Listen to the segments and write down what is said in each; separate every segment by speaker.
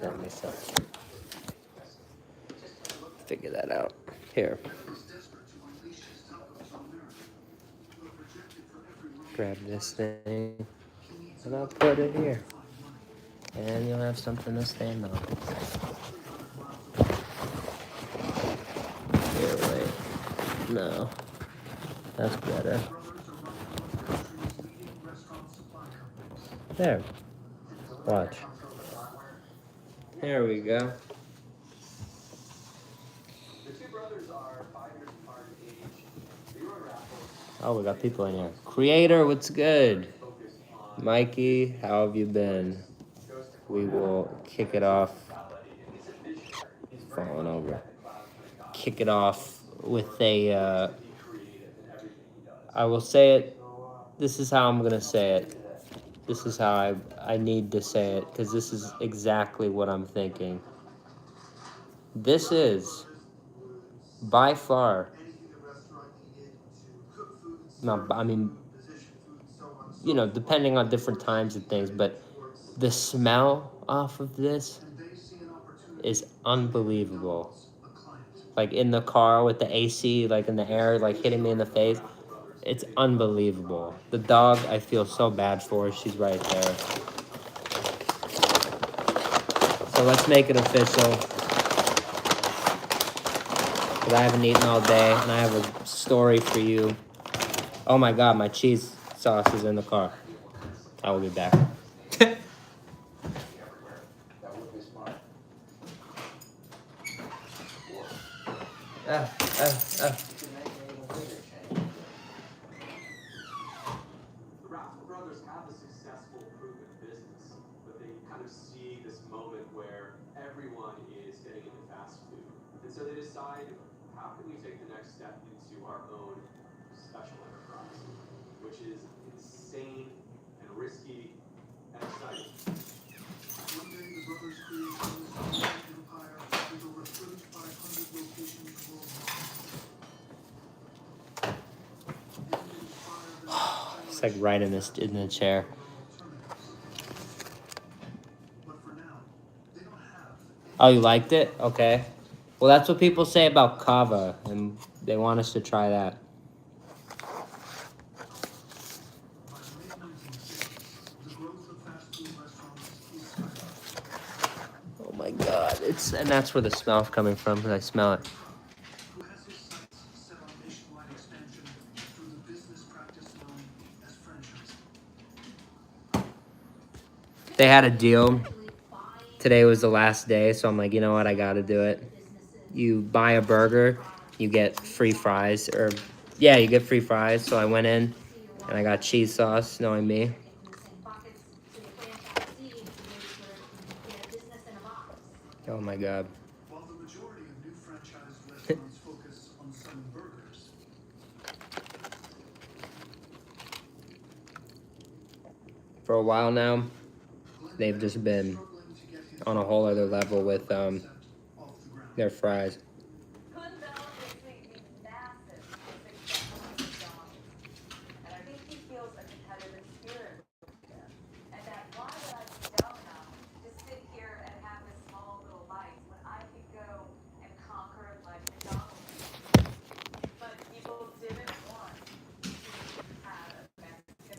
Speaker 1: sent me some. Figure that out. Here. Grab this thing, and I'll put it here. And you'll have something to stand on. Here, wait. No. That's better. There. Watch. There we go. Oh, we got people in here. Creator, what's good? Mikey, how have you been? We will kick it off. Falling over. Kick it off with a, I will say it. This is how I'm going to say it. This is how I need to say it, because this is exactly what I'm thinking. This is, by far, not, I mean, you know, depending on different times and things, but the smell off of this is unbelievable. Like in the car with the AC, like in the air, like hitting me in the face. It's unbelievable. The dog, I feel so bad for. She's right there. So let's make it official. Because I haven't eaten all day, and I have a story for you. Oh my God, my cheese sauce is in the car. I will be back. It's like right in the chair. Oh, you liked it? Okay. Well, that's what people say about kava, and they want us to try that. Oh my God! And that's where the smell's coming from, because I smell it. They had a deal. Today was the last day, so I'm like, you know what? I got to do it. You buy a burger, you get free fries, or yeah, you get free fries. So I went in and I got cheese sauce, knowing me. Oh my God. For a while now, they've just been on a whole other level with their fries.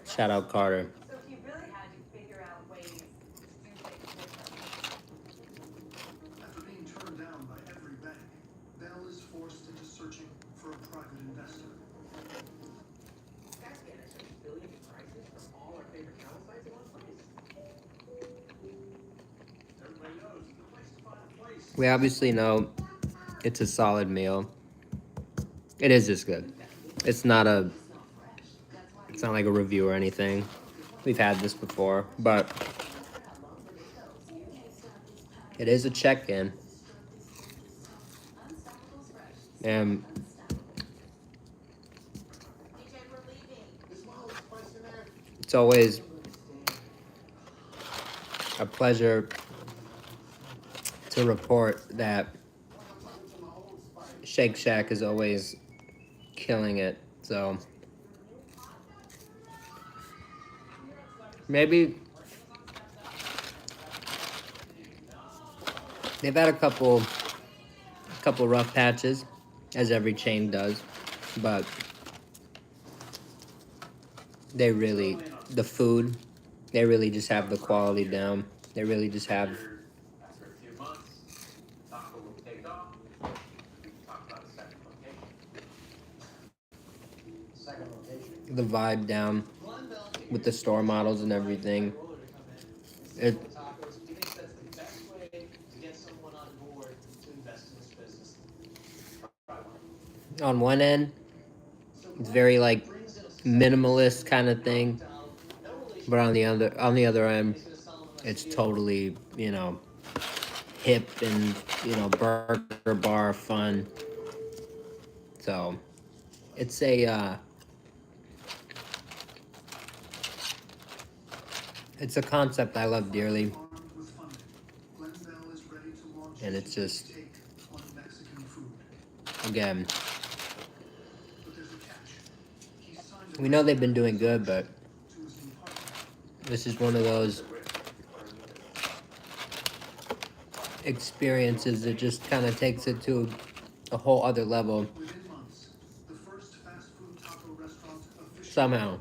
Speaker 1: Shout out Carter. We obviously know it's a solid meal. It is just good. It's not like a review or anything. We've had this before, but it is a check-in. And it's always a pleasure to report that Shake Shack is always killing it. So maybe They've had a couple rough patches, as every chain does, but they really, the food, they really just have the quality down. They really just have the vibe down with the store models and everything. It, on one end, it's very like minimalist kind of thing, but on the other end, it's totally, you know, hip and, you know, burger bar fun. So it's it's a concept I love dearly, and it's just, again, we know they've been doing good, but this is one of those experiences that just kind of takes it to a whole other level somehow.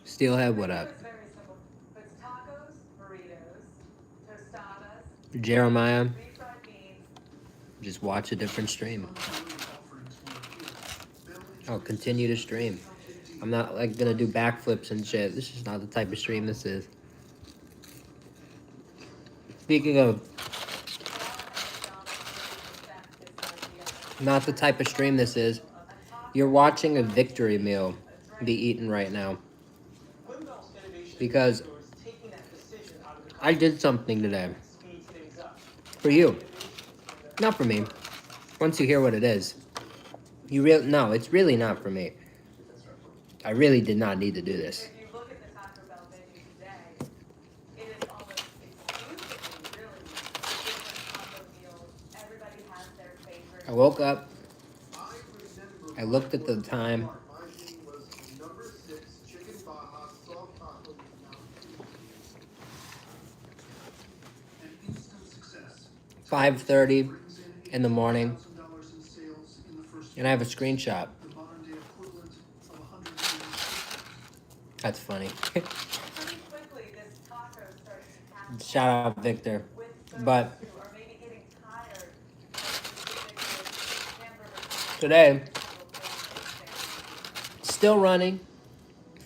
Speaker 1: Steelhead, what up? Jeremiah, just watch a different stream. I'll continue to stream. I'm not like gonna do backflips and shit. This is not the type of stream this is. Speaking of not the type of stream this is, you're watching a victory meal be eaten right now. Because I did something today. For you. Not for me. Once you hear what it is. No, it's really not for me. I really did not need to do this. I woke up. I looked at the time. 5:30 in the morning, and I have a screenshot. That's funny. Shout out Victor. But today, still running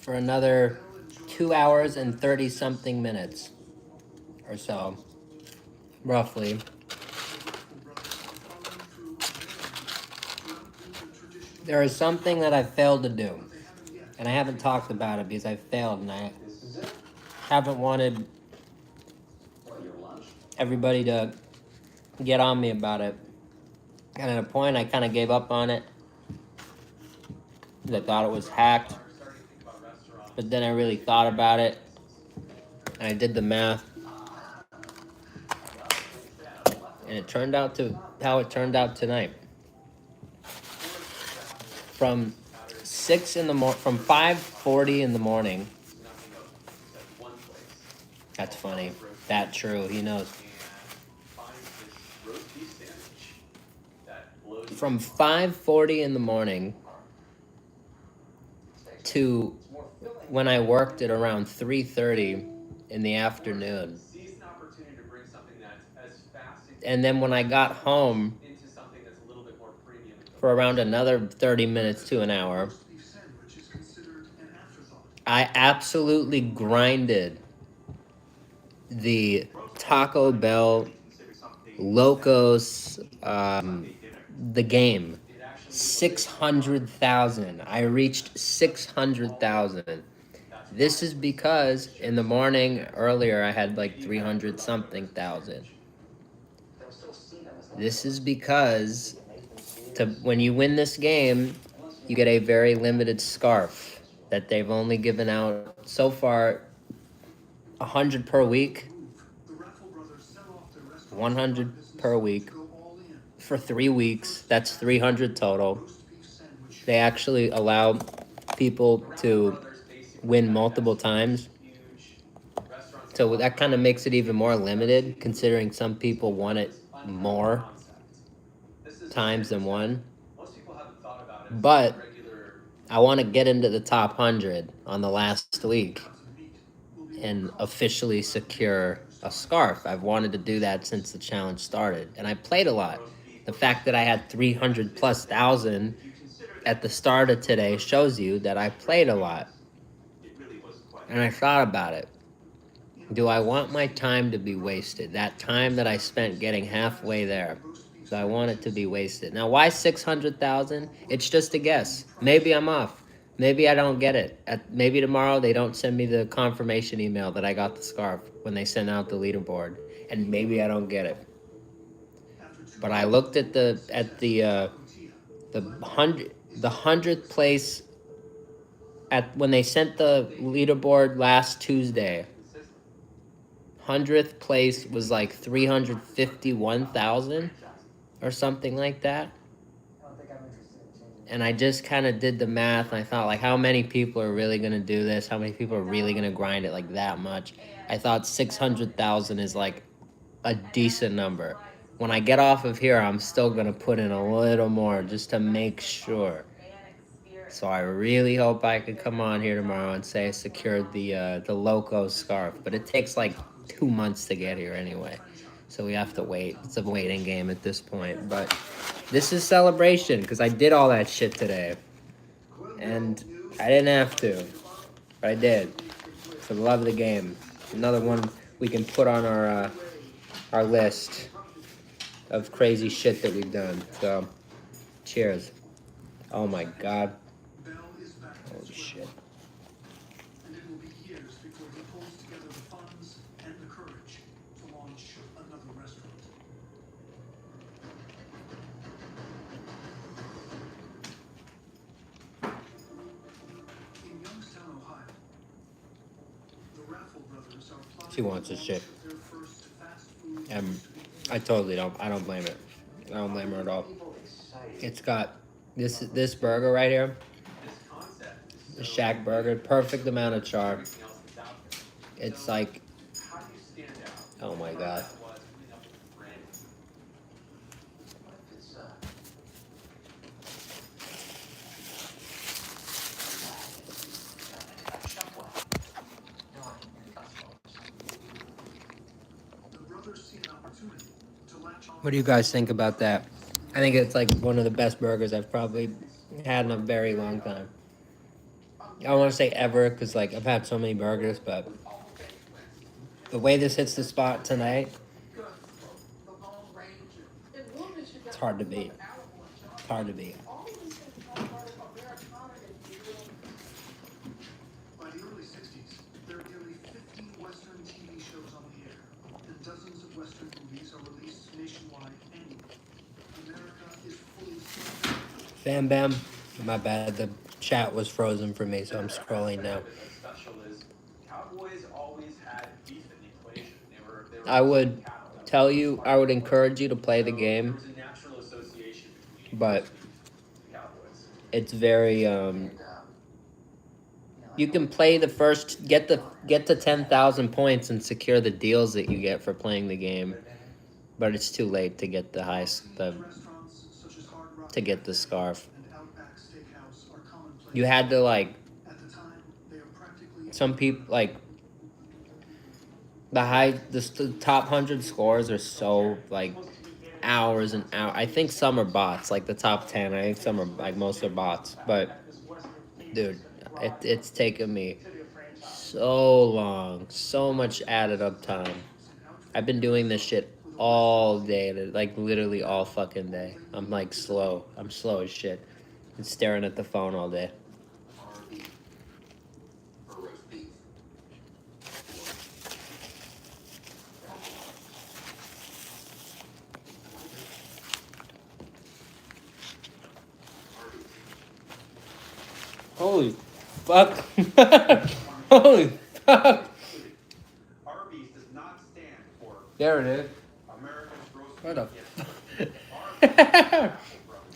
Speaker 1: for another 2 hours and 30 something minutes or so, roughly. There is something that I failed to do, and I haven't talked about it because I failed, and I haven't wanted everybody to get on me about it. And at a point, I kind of gave up on it. I thought it was hacked. But then I really thought about it, and I did the math. And it turned out to how it turned out tonight. From 5:40 in the morning. That's funny. That true. He knows. From 5:40 in the morning to when I worked at around 3:30 in the afternoon. And then when I got home for around another 30 minutes to an hour, I absolutely grinded the Taco Bell Locos, the game. 600,000. I reached 600,000. This is because in the morning earlier I had like 300 something thousand. This is because when you win this game, you get a very limited scarf that they've only given out so far 100 per week. 100 per week for 3 weeks. That's 300 total. They actually allow people to win multiple times. So that kind of makes it even more limited, considering some people won it more times than one. But I want to get into the top 100 on the last week and officially secure a scarf. I've wanted to do that since the challenge started, and I played a lot. The fact that I had 300 plus thousand at the start of today shows you that I played a lot. And I thought about it. Do I want my time to be wasted? That time that I spent getting halfway there. Do I want it to be wasted? Now, why 600,000? It's just a guess. Maybe I'm off. Maybe I don't get it. Maybe tomorrow they don't send me the confirmation email that I got the scarf when they send out the leaderboard, and maybe I don't get it. But I looked at the 100th place at when they sent the leaderboard last Tuesday. 100th place was like 351,000 or something like that. And I just kind of did the math, and I thought, like, how many people are really going to do this? How many people are really going to grind it like that much? I thought 600,000 is like a decent number. When I get off of here, I'm still going to put in a little more just to make sure. So I really hope I could come on here tomorrow and say I secured the Loco scarf. But it takes like 2 months to get here anyway. So we have to wait. It's a waiting game at this point. But this is celebration because I did all that shit today. And I didn't have to. But I did. For the love of the game. Another one we can put on our list of crazy shit that we've done. So, cheers. Oh my god. Holy shit. And it will be years before he pulls together the funds and the courage to launch another restaurant. In Youngstown, Ohio, the Raffle brothers are plotting. She wants this shit. I totally don't. I don't blame it. I don't blame her at all. It's got this burger right here. The Shack burger, perfect amount of char. It's like, oh my god. What do you guys think about that? I think it's like one of the best burgers I've probably had in a very long time. I don't want to say ever because like I've had so many burgers, but the way this hits the spot tonight, it's hard to beat. It's hard to beat. By the early 60s, there are nearly 50 Western TV shows on the air, and dozens of Western movies are released nationwide annually. America is fully. Bam Bam. My bad. The chat was frozen for me, so I'm scrolling now. I would tell you, I would encourage you to play the game, but it's very you can play the first, get to 10,000 points and secure the deals that you get for playing the game, but it's too late to get to get the scarf. You had to like, some people like the top 100 scores are so like hours and hours. I think some are bots, like the top 10. I think some are like most are bots, but dude, it's taken me so long, so much added up time. I've been doing this shit all day, like literally all fucking day. I'm like slow. I'm slow as shit. I'm staring at the phone all day. Holy fuck. Holy fuck. Arby's does not stand for. There it is. America's roast. What the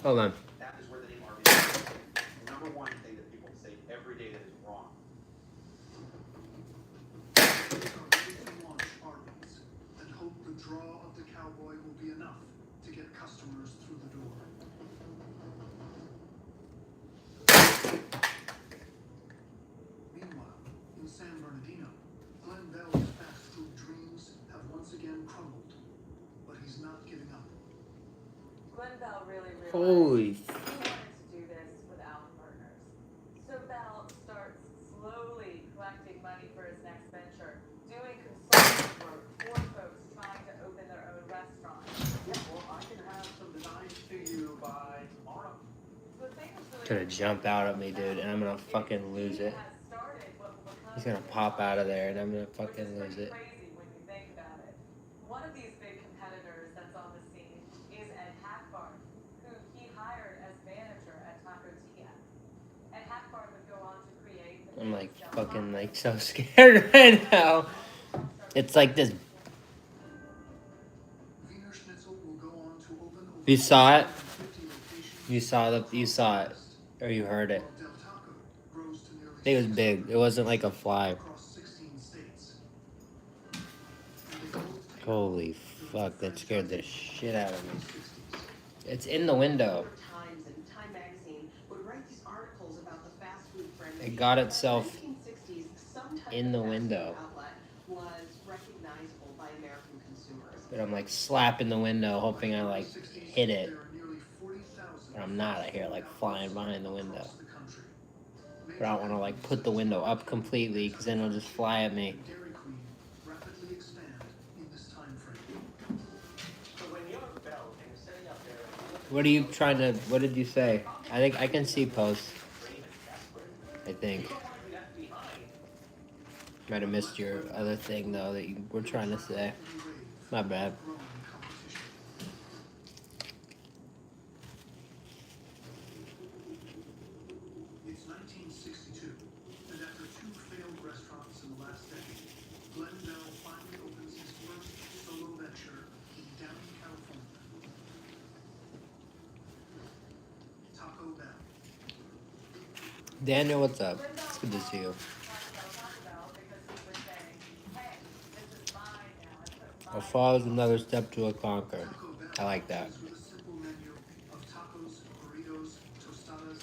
Speaker 1: Hold on. That is where the name Arby's is. Number one thing that people say
Speaker 2: every day that is wrong.
Speaker 3: Launch Arby's and hope the draw of the cowboy will be enough to get customers through the door. Meanwhile, in San Bernardino, Glenn Bell's fast food dreams have once again crumbled, but he's not giving up.
Speaker 4: Glenn Bell really realized
Speaker 1: Holy.
Speaker 4: he wanted to do this without partners. So Bell starts slowly collecting money for his next venture, doing consulting work for folks trying to open their own restaurants.
Speaker 2: Yeah, well, I can have some designs to you by tomorrow.
Speaker 4: The thing that's really
Speaker 1: Gonna jump out at me, dude, and I'm gonna fucking lose it.
Speaker 4: has started what will become
Speaker 1: He's gonna pop out of there, and I'm gonna
Speaker 4: which
Speaker 1: fucking
Speaker 4: is
Speaker 1: lose
Speaker 4: pretty
Speaker 1: it.
Speaker 4: crazy when you think about it. One of these big competitors that's on the scene is Ed Hackbarth, who he hired as manager at Taco Tia. Ed Hackbarth would go on to create the
Speaker 1: I'm like
Speaker 4: Del
Speaker 1: fucking
Speaker 4: Taco.
Speaker 1: like so scared right now. It's like this.
Speaker 3: Wiener Schnitzel will go on to open over
Speaker 1: You saw it?
Speaker 3: 50 locations
Speaker 1: You saw it, or you heard it.
Speaker 3: while Del Taco grows to nearly
Speaker 1: It was big.
Speaker 3: 600
Speaker 1: It wasn't like a fly.
Speaker 3: across 16 states. And they both take
Speaker 1: Holy fuck! That scared the shit out of me. It's in the window.
Speaker 5: Times and Time Magazine would write these articles about the fast food frenzy.
Speaker 1: It got itself
Speaker 5: In the 1960s, some type
Speaker 1: in the
Speaker 5: of fast food
Speaker 1: window.
Speaker 5: outlet was recognizable by American consumers.
Speaker 1: But I'm like slapping the window, hoping I like hit it.
Speaker 3: There are nearly 40,000
Speaker 1: But I'm not. I hear like flying behind the window.
Speaker 3: across the country.
Speaker 1: But I don't want to like put the window up completely, because then it'll just fly at me.
Speaker 3: Dairy Queen rapidly expand in this time frame.
Speaker 2: So when you're Bell and you're sitting up there,
Speaker 1: What are you trying to? What did you say? I think I can see posts.
Speaker 2: brave and desperate,
Speaker 1: I think.
Speaker 2: you don't want to be left behind.
Speaker 1: Might have missed your other thing though that you were trying to say. My bad.
Speaker 3: Growing competition. It's 1962, and after two failed restaurants in the last decade, Glenn Bell finally opens his first solo venture in Downey, California. Taco Bell.
Speaker 1: Daniel, what's up? It's good to see you. A fall is another step to a conquer.
Speaker 3: Taco Bell
Speaker 1: I like that.
Speaker 3: opens with a simple menu of tacos, burritos, tostadas,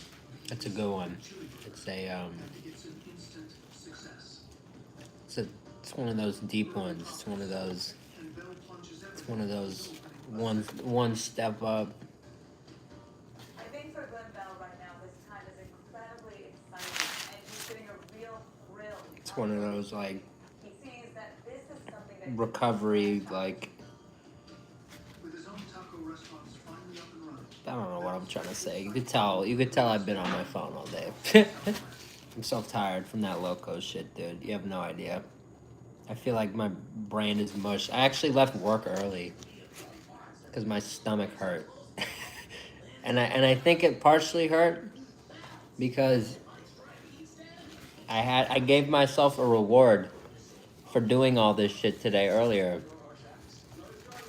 Speaker 1: That's a good one.
Speaker 3: chili burger,
Speaker 1: It's a
Speaker 3: and it's an instant success.
Speaker 1: it's one of those deep ones. It's one of those.
Speaker 3: And Bell plunges
Speaker 1: It's one of those
Speaker 3: everything
Speaker 1: one step up.
Speaker 4: I think for Glenn Bell right now, this time is incredibly exciting, and he's getting a real thrill.
Speaker 1: It's one of those like
Speaker 4: He sees that this is something that
Speaker 1: recovery like.
Speaker 3: with his own taco restaurants finally up and running.
Speaker 1: I don't know what I'm trying to say. You could tell I've been on my phone all day. I'm so tired from that loco shit, dude. You have no idea. I feel like my brain is mush. I actually left work early because my stomach hurt. and I think it partially hurt because I gave myself a reward for doing all this shit today earlier.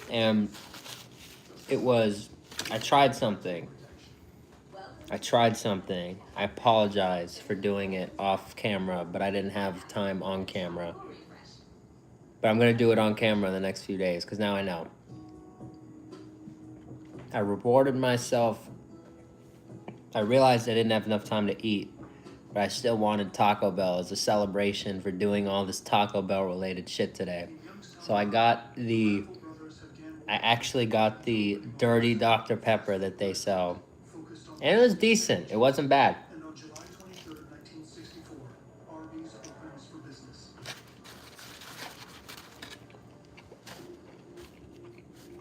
Speaker 1: And it was I tried something. I apologize for doing it off camera, but I didn't have time on camera. But I'm going to do it on camera in the next few days, because now I know. I rewarded myself. I realized I didn't have enough time to eat, but I still wanted Taco Bell as a celebration for doing all this Taco Bell related shit today. So I actually got the dirty Dr. Pepper that they sell. And it was decent. It wasn't bad.
Speaker 3: And on July 23rd, 1964, Arby's opens for business.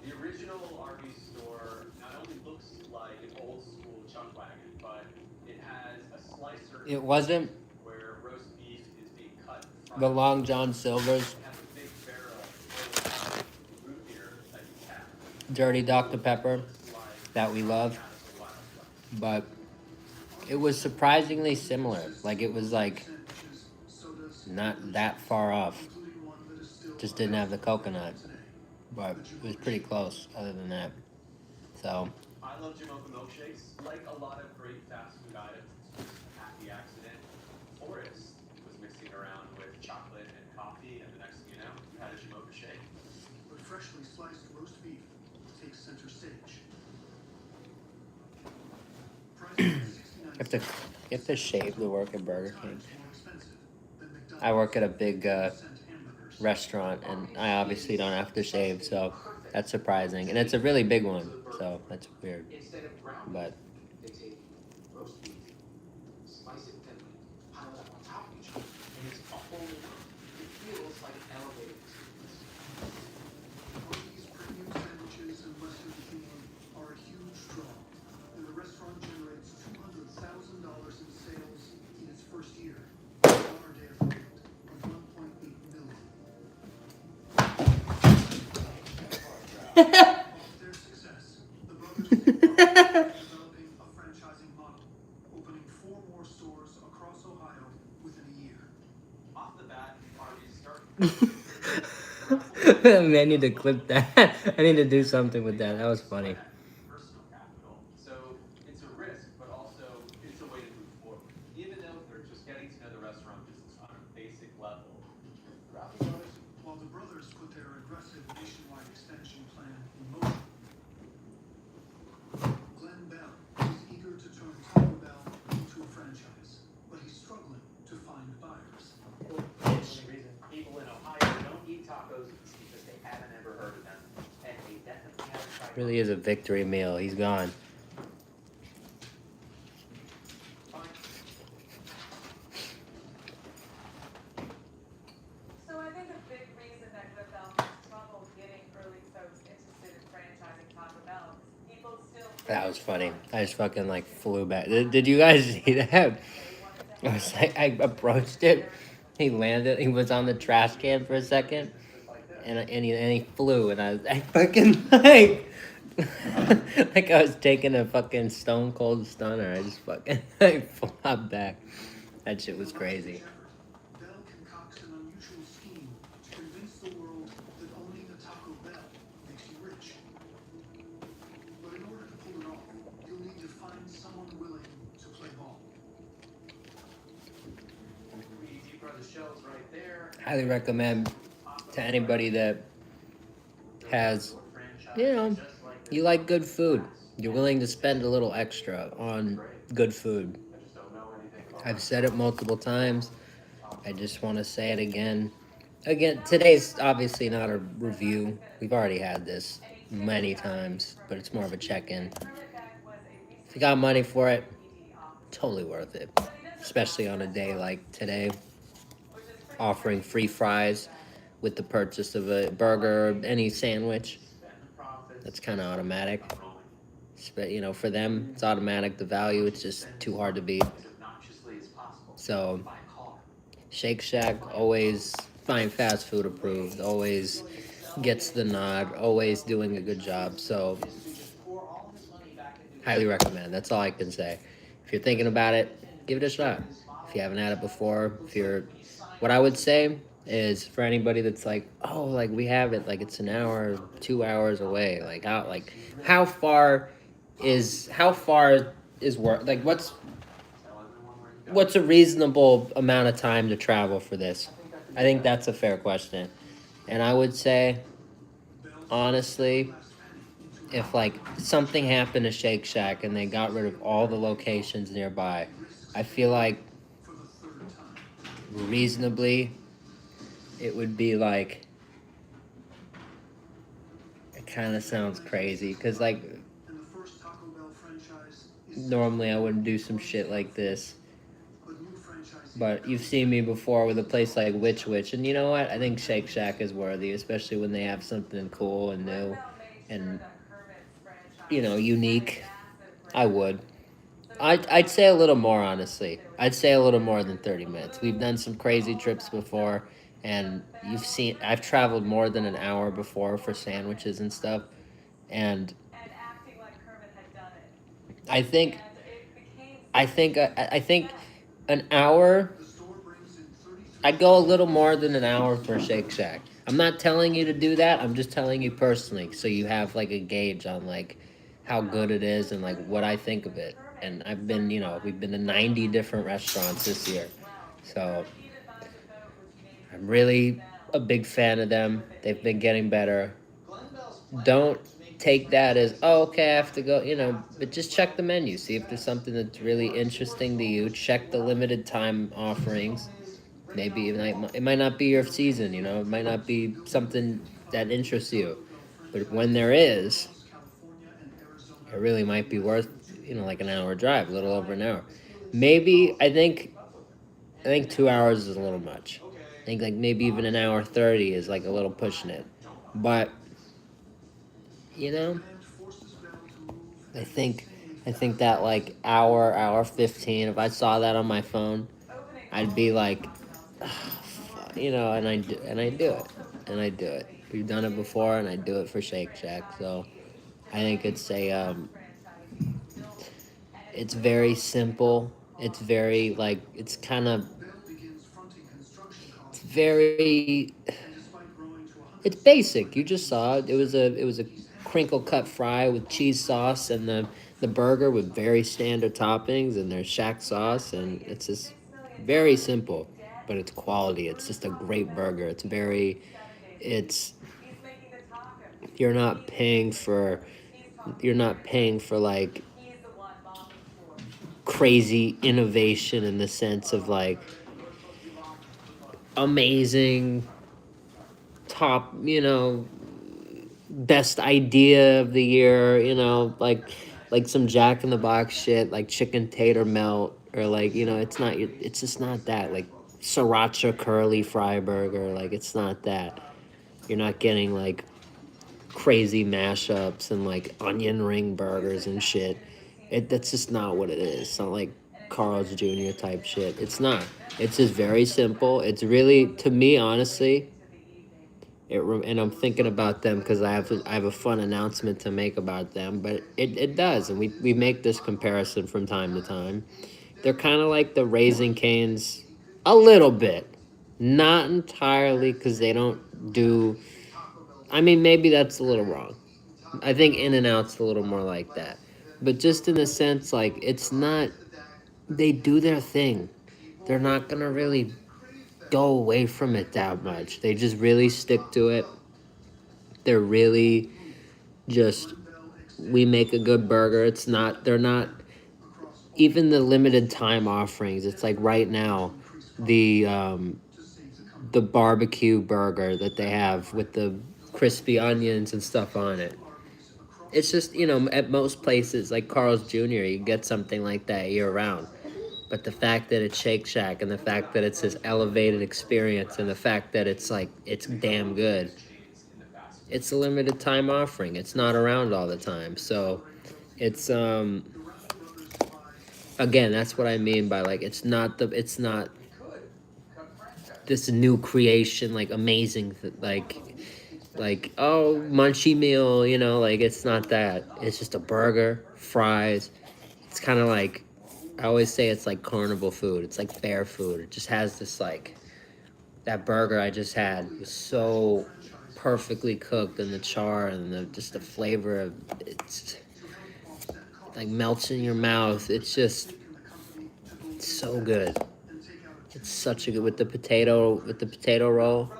Speaker 2: The original Arby's store not only looks like an old school chuck wagon, but it has a slicer
Speaker 1: It wasn't
Speaker 2: where roast beef is being cut from
Speaker 1: the Long John Silver's
Speaker 2: it has a big barrel full of root beer that you tap.
Speaker 1: dirty Dr. Pepper
Speaker 2: It's like
Speaker 1: that we love,
Speaker 2: kind of a wild west.
Speaker 1: but it was surprisingly similar. Like, it was like
Speaker 3: Sandwiches, sodas,
Speaker 1: not that far off.
Speaker 3: including one that is still
Speaker 1: Just didn't have the coconut,
Speaker 3: today.
Speaker 1: but it was pretty close other than that. So,
Speaker 2: I love Jamocha milkshakes. Like a lot of great fast food items, it's just a happy accident.
Speaker 1: You have to shave to work at Burger King.
Speaker 3: times more expensive than McDonald's.
Speaker 1: I work at a big
Speaker 3: 50% hamburgers.
Speaker 1: restaurant, and I obviously don't have to shave, so that's surprising. And it's a really big one, so that's weird.
Speaker 2: Instead of ground
Speaker 1: But
Speaker 2: they take roast beef, slice it thinly, pile it up on top of each other, and it's a whole new world. It feels like an elevated experience.
Speaker 3: Arby's premium sandwiches and Western cuisine are a huge draw, and the restaurant generates $200,000 in sales in its first year, on our day of profit of $1.8 million. Off their success, the brothers are developing a franchising model, opening 4 more stores across Ohio within a year.
Speaker 2: Off the bat, Arby's start
Speaker 1: I need to clip that. I need to do something with that. That was funny.
Speaker 2: personal capital. So it's a risk, but also it's a way to move forward. Even though they're just getting to know the restaurant business on a basic level. Ralphie Brothers,
Speaker 3: While the brothers put their aggressive nationwide expansion plan in motion, Glenn Bell is eager to turn Taco Bell into a franchise, but he's struggling to find buyers.
Speaker 2: the only reason people in Ohio don't eat tacos is because they haven't ever heard of them. And they definitely haven't tried
Speaker 1: Really is a victory meal. He's gone.
Speaker 4: So I think a big reason that Glenn Bell has trouble getting early folks interested in franchising Taco Bell is people still.
Speaker 1: That was funny. I just fucking like flew back. Did you guys see that? I was like, I approached it. He landed. He was on the trash can for a second, and he flew, and I fucking like like I was taking a fucking stone cold stunner. I just fucking I flopped back. That shit was crazy.
Speaker 3: Bell concocts an unusual scheme to convince the world that owning a Taco Bell makes you rich. But in order to pull it off, you'll need to find someone willing to play ball.
Speaker 2: Deep are the shells right there.
Speaker 1: Highly recommend to anybody that has, you know, you like good food. You're willing to spend a little extra on good food.
Speaker 2: I just don't know anything about
Speaker 1: I've said it multiple times. I just want to say it again. Again, today's obviously not a review. We've already had this many times, but it's more of a check-in. If you got money for it, totally worth it. Especially on a day like today, offering free fries with the purchase of a burger or any sandwich. That's kind of automatic. But, you know, for them, it's automatic. The value, it's just too hard to beat.
Speaker 2: as obnoxiously as possible.
Speaker 1: So,
Speaker 2: Buy a car.
Speaker 1: Shake Shack, always fine fast food approved, always gets the nod, always doing a good job. So, highly recommend. That's all I can say. If you're thinking about it, give it a shot. If you haven't had it before, what I would say is for anybody that's like, oh, like we have it, like it's an hour, 2 hours away. How far is work? Like what's a reasonable amount of time to travel for this? I think that's a fair question. And I would say, honestly, if like something happened to Shake Shack and they got rid of all the locations nearby, I feel like
Speaker 3: For the third time,
Speaker 1: reasonably it would be like, it kind of sounds crazy because like
Speaker 3: and the first Taco Bell franchise is
Speaker 1: normally I wouldn't do some shit like this,
Speaker 3: but new franchisees
Speaker 1: but you've seen me before with a place like Witch Witch, and you know what, I think Shake Shack is worthy, especially when they have something cool and new and, you know, unique. I would. I'd say a little more, honestly. I'd say a little more than 30 minutes. We've done some crazy trips before, and I've traveled more than an hour before for sandwiches and stuff, and I think an hour,
Speaker 3: the store brings in 33
Speaker 1: I'd go a little more than an hour for Shake Shack. I'm not telling you to do that, I'm just telling you personally, so you have like a gauge on like how good it is and like what I think of it. And I've been, you know, we've been to 90 different restaurants this year. So I'm really a big fan of them. They've been getting better. Don't take that as, oh, okay, I have to go, you know, but just check the menu, see if there's something that's really interesting to you. Check the limited time offerings. Maybe it might not be your season, you know, it might not be something that interests you. But when there is, it really might be worth, you know, like an hour drive, a little over an hour. Maybe I think 2 hours is a little much. I think like maybe even an hour 30 is like a little pushing it. But you know, I think I think that like hour 15, if I saw that on my phone, I'd be like, you know, and I do it. And I do it. We've done it before and I do it for Shake Shack. So I think it's very simple. It's very like it's kind of it's very it's basic. You just saw it. It was a crinkle cut fry with cheese sauce and the burger with very standard toppings and their shack sauce, and it's just very simple, but it's quality. It's just a great burger. It's you're not paying for like crazy innovation in the sense of like amazing top, you know, best idea of the year, you know, like some Jack in the Box shit, like chicken tater melt, or like, you know, it's just not that, like sriracha curly fry burger, like it's not that. You're not getting like crazy mashups and like onion ring burgers and shit. That's just not what it is. It's not like Carl's Jr. type shit. It's not. It's just very simple. It's really, to me, honestly, and I'm thinking about them because I have a fun announcement to make about them. But it does, and we make this comparison from time to time. They're kind of like the Raising Canes, a little bit, not entirely, because they don't do. I mean, maybe that's a little wrong. I think In-N-Out's a little more like that, but just in the sense like it's not. They do their thing. They're not gonna really go away from it that much. They just really stick to it. They're really just, we make a good burger. It's not, they're not, even the limited time offerings. It's like right now, the barbecue burger that they have with the crispy onions and stuff on it. It's just, you know, at most places like Carl's Jr., you get something like that year round. But the fact that it's Shake Shack and the fact that it's this elevated experience and the fact that it's like, it's damn good. It's a limited time offering. It's not around all the time. So it's, again, that's what I mean by like, it's not this new creation, like amazing, like, oh, munchie meal, you know, like it's not that. It's just a burger, fries. It's kind of like, I always say it's like carnival food. It's like fair food. It just has this like, that burger I just had was so perfectly cooked in the char and just the flavor of it's like melts in your mouth. It's just it's so good. It's such a good with the potato roll.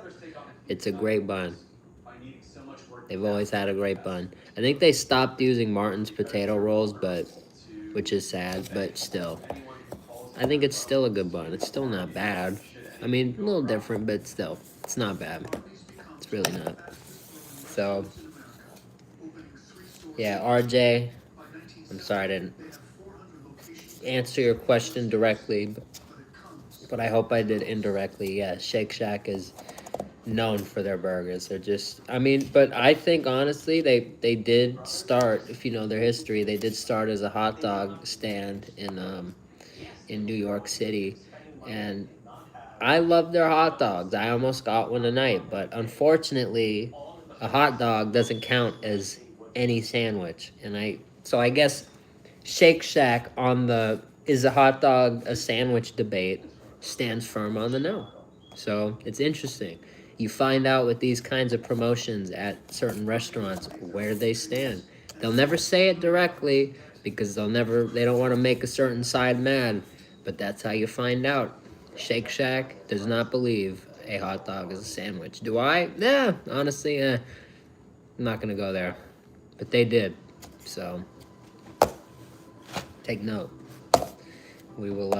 Speaker 1: It's a great bun. They've always had a great bun. I think they stopped using Martin's potato rolls, but which is sad, but still. I think it's still a good bun. It's still not bad. I mean, a little different, but still, it's not bad. It's really not. So, yeah, RJ, I'm sorry I didn't answer your question directly, but I hope I did indirectly. Yeah, Shake Shack is known for their burgers. They're just, I mean, but I think honestly, they did start, if you know their history, they did start as a hot dog stand in New York City, and I love their hot dogs. I almost got one tonight, but unfortunately, a hot dog doesn't count as any sandwich. So I guess Shake Shack on the is a hot dog a sandwich debate stands firm on the no. So it's interesting. You find out with these kinds of promotions at certain restaurants where they stand. They'll never say it directly because they don't want to make a certain side mad, but that's how you find out. Shake Shack does not believe a hot dog is a sandwich. Do I? Yeah, honestly, I'm not gonna go there. but they did. So take note. We will.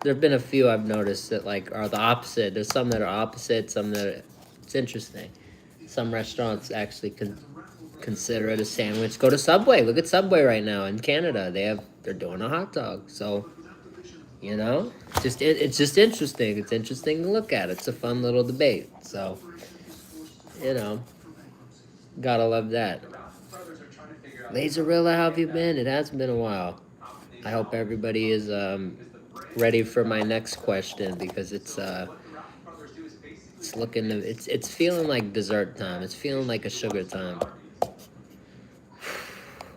Speaker 1: There've been a few I've noticed that like are the opposite. There's some that are opposite. Some that it's interesting. Some restaurants actually consider it a sandwich. Go to Subway. Look at Subway right now in Canada. They're doing a hot dog. So, you know, it's just interesting. It's interesting to look at. It's a fun little debate. So, you know, gotta love that.
Speaker 2: The Ralph brothers are trying to figure out.
Speaker 1: Laserilla, how have you been? It has been a while. I hope everybody is ready for my next question because it's looking to, it's feeling like dessert time. It's feeling like a sugar time.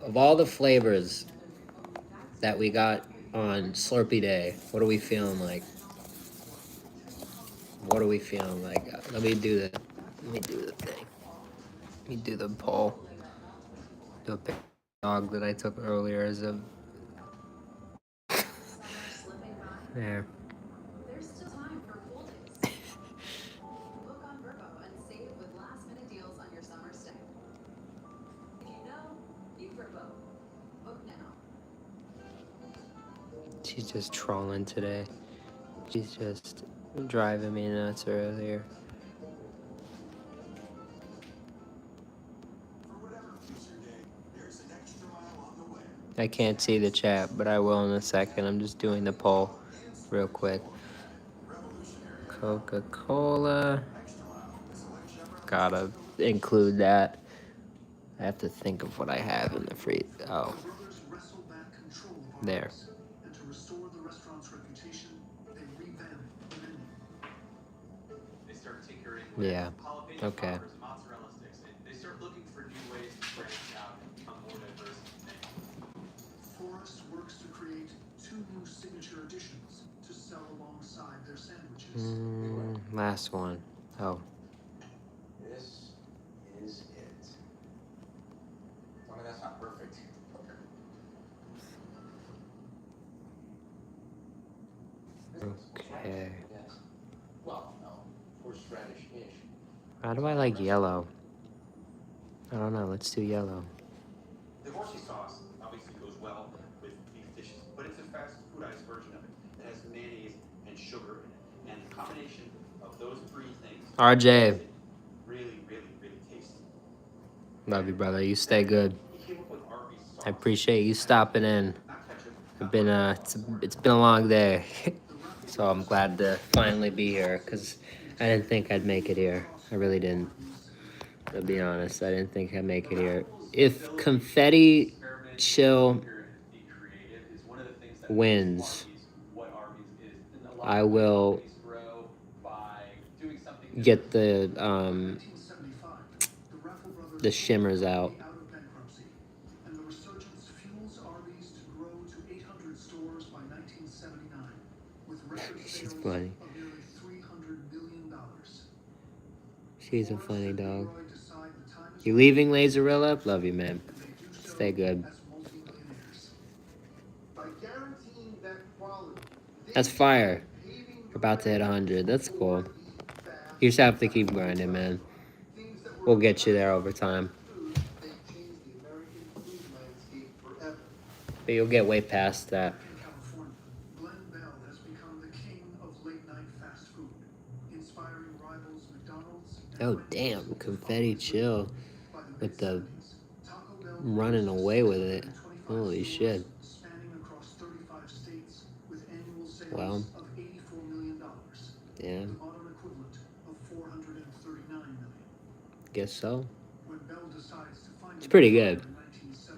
Speaker 1: Of all the flavors that we got on Slurpee Day, what are we feeling like? What are we feeling like? Let me do the thing. Let me do the poll. Do a picture of the dog that I took earlier as a there.
Speaker 6: There's still time for pool days. Book on Vrbo and save with last-minute deals on your summer stay. If you know, you Vrbo. Book now.
Speaker 1: She's just trolling today. She's just driving me nuts earlier. I can't see the chat, but I will in a second. I'm just doing the poll real quick. Coca-Cola. Gotta include that. I have to think of what I have in the freezer. Oh, there.
Speaker 3: And to restore the restaurant's reputation, they revamped the menu.
Speaker 2: They start tinkering with
Speaker 1: Yeah.
Speaker 2: jalapeno
Speaker 1: Okay.
Speaker 2: poppers and mozzarella sticks. They start looking for new ways to branch out and become more diverse in the menu.
Speaker 3: Forrest works to create 2 new signature additions to sell alongside their sandwiches.
Speaker 1: Last one. Oh,
Speaker 7: This is it. I mean, that's not perfect.
Speaker 1: okay.
Speaker 7: Yes. Well, no, horseradish-ish.
Speaker 1: How do I like yellow? I don't know. Let's do yellow.
Speaker 8: The horsey sauce obviously goes well with beef dishes, but it's a fast foodized version of it. It has mayonnaise and sugar in it. And the combination of those 3 things
Speaker 1: RJ,
Speaker 8: really, really, really tasty.
Speaker 1: love you, brother. You stay good.
Speaker 8: He came up with Arby's sauce.
Speaker 1: I appreciate you stopping in.
Speaker 8: Not ketchup.
Speaker 1: I've been it's been a long day, so I'm glad to finally be here. Cause I didn't think I'd make it here. I really didn't. To be honest, I didn't think I'd make it here. If confetti chill
Speaker 2: Be creative is one of the things that
Speaker 1: wins,
Speaker 2: makes Arby's what Arby's is. And a lot
Speaker 1: I
Speaker 2: of
Speaker 1: will
Speaker 2: companies grow by doing something
Speaker 1: get the
Speaker 3: 1975, the Raffle Brothers
Speaker 1: the shimmers out.
Speaker 3: out of bankruptcy, and the resurgence fuels Arby's to grow to 800 stores by 1979, with record
Speaker 1: She's
Speaker 3: sales
Speaker 1: funny.
Speaker 3: of nearly $300 million.
Speaker 1: She's a funny dog.
Speaker 3: Leroy decide the time is
Speaker 1: You leaving, Laserilla? Love you, man.
Speaker 3: and they do so
Speaker 1: Stay good.
Speaker 3: as multi-millionaires.
Speaker 7: By guaranteeing that quality,
Speaker 1: That's fire. We're about to hit 100. That's cool. You just have to keep grinding, man. We'll get you there over time.
Speaker 7: they changed the American food landscape forever.
Speaker 1: But you'll get way past that.
Speaker 3: In California, Glenn Bell has become the king of late-night fast food, inspiring rivals McDonald's and
Speaker 1: Oh,
Speaker 3: Wendy's
Speaker 1: damn.
Speaker 3: to
Speaker 1: Confetti
Speaker 3: follow
Speaker 1: chill
Speaker 3: by the
Speaker 1: with the
Speaker 3: mid-70s. Taco Bell
Speaker 1: running away with it.
Speaker 3: 625
Speaker 1: Holy
Speaker 3: stores
Speaker 1: shit.
Speaker 3: Spanning across 35 states with annual sales
Speaker 1: Well.
Speaker 3: of $84 million,
Speaker 1: Yeah,
Speaker 3: the modern equivalent of $439 million.
Speaker 1: guess so.
Speaker 3: When Bell decides to find
Speaker 1: It's pretty good.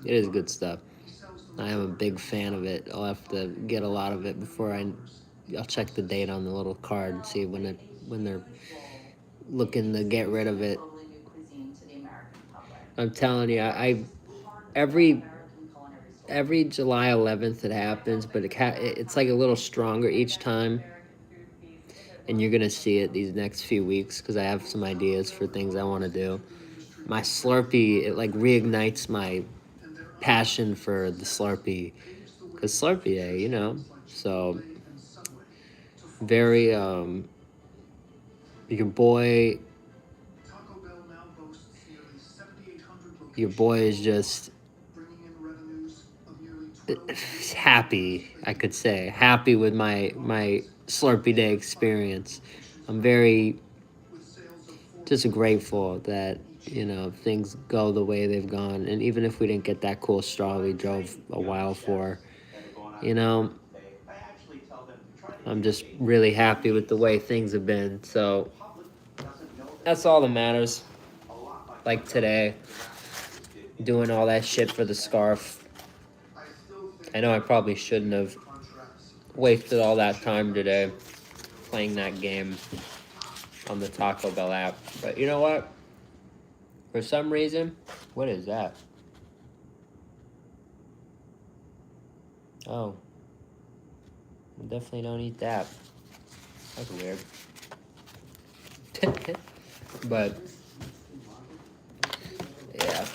Speaker 3: in
Speaker 1: It is good stuff.
Speaker 3: he sells the
Speaker 1: I am a
Speaker 3: majority
Speaker 1: big fan of it. I'll have to get a lot of it before I'll check the date on the little card and see when they're looking to get rid of it.
Speaker 6: Totally new cuisine to the American public.
Speaker 1: I'm telling you, I
Speaker 6: Hard to
Speaker 1: every
Speaker 6: find American culinary stores.
Speaker 1: every July 11th it happens, but it's like a little stronger each time, and you're gonna see it these next few weeks because I have some ideas for things I want to do. My Slurpee, it like reignites my passion for the Slurpee, cause Slurpee Day, you know. So very your boy.
Speaker 3: Taco Bell now boasts nearly 7,800 locations.
Speaker 1: your boy is just
Speaker 3: bringing in revenues of nearly
Speaker 1: happy, I could say. Happy with my Slurpee Day experience. I'm very
Speaker 3: with sales of
Speaker 1: just grateful that, you know, things go the way they've gone. And even if we didn't get that cool straw we drove a while for, you know,
Speaker 8: I actually tell them to try to
Speaker 1: I'm just really happy with the way things have been. So that's all that matters. Like today, doing all that shit for the scarf. I know I probably shouldn't have wasted all that time today playing that game on the Taco Bell app. But you know what? For some reason, what is that? Oh. I definitely don't eat that. That's weird. But, yeah.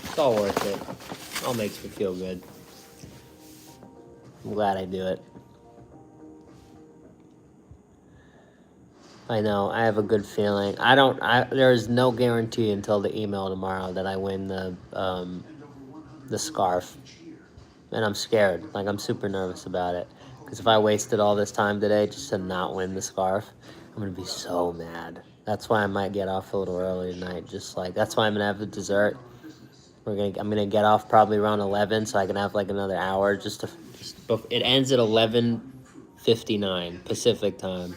Speaker 1: It's all worth it. All makes me feel good. I'm glad I do it. I know, I have a good feeling. There's no guarantee until the email tomorrow that I win the scarf. And I'm scared. Like, I'm super nervous about it. Because if I wasted all this time today just to not win the scarf, I'm going to be so mad. That's why I might get off a little early tonight. Just like, that's why I'm going to have the dessert. I'm going to get off probably around 11 so I can have like another hour it ends at 11:59 Pacific time.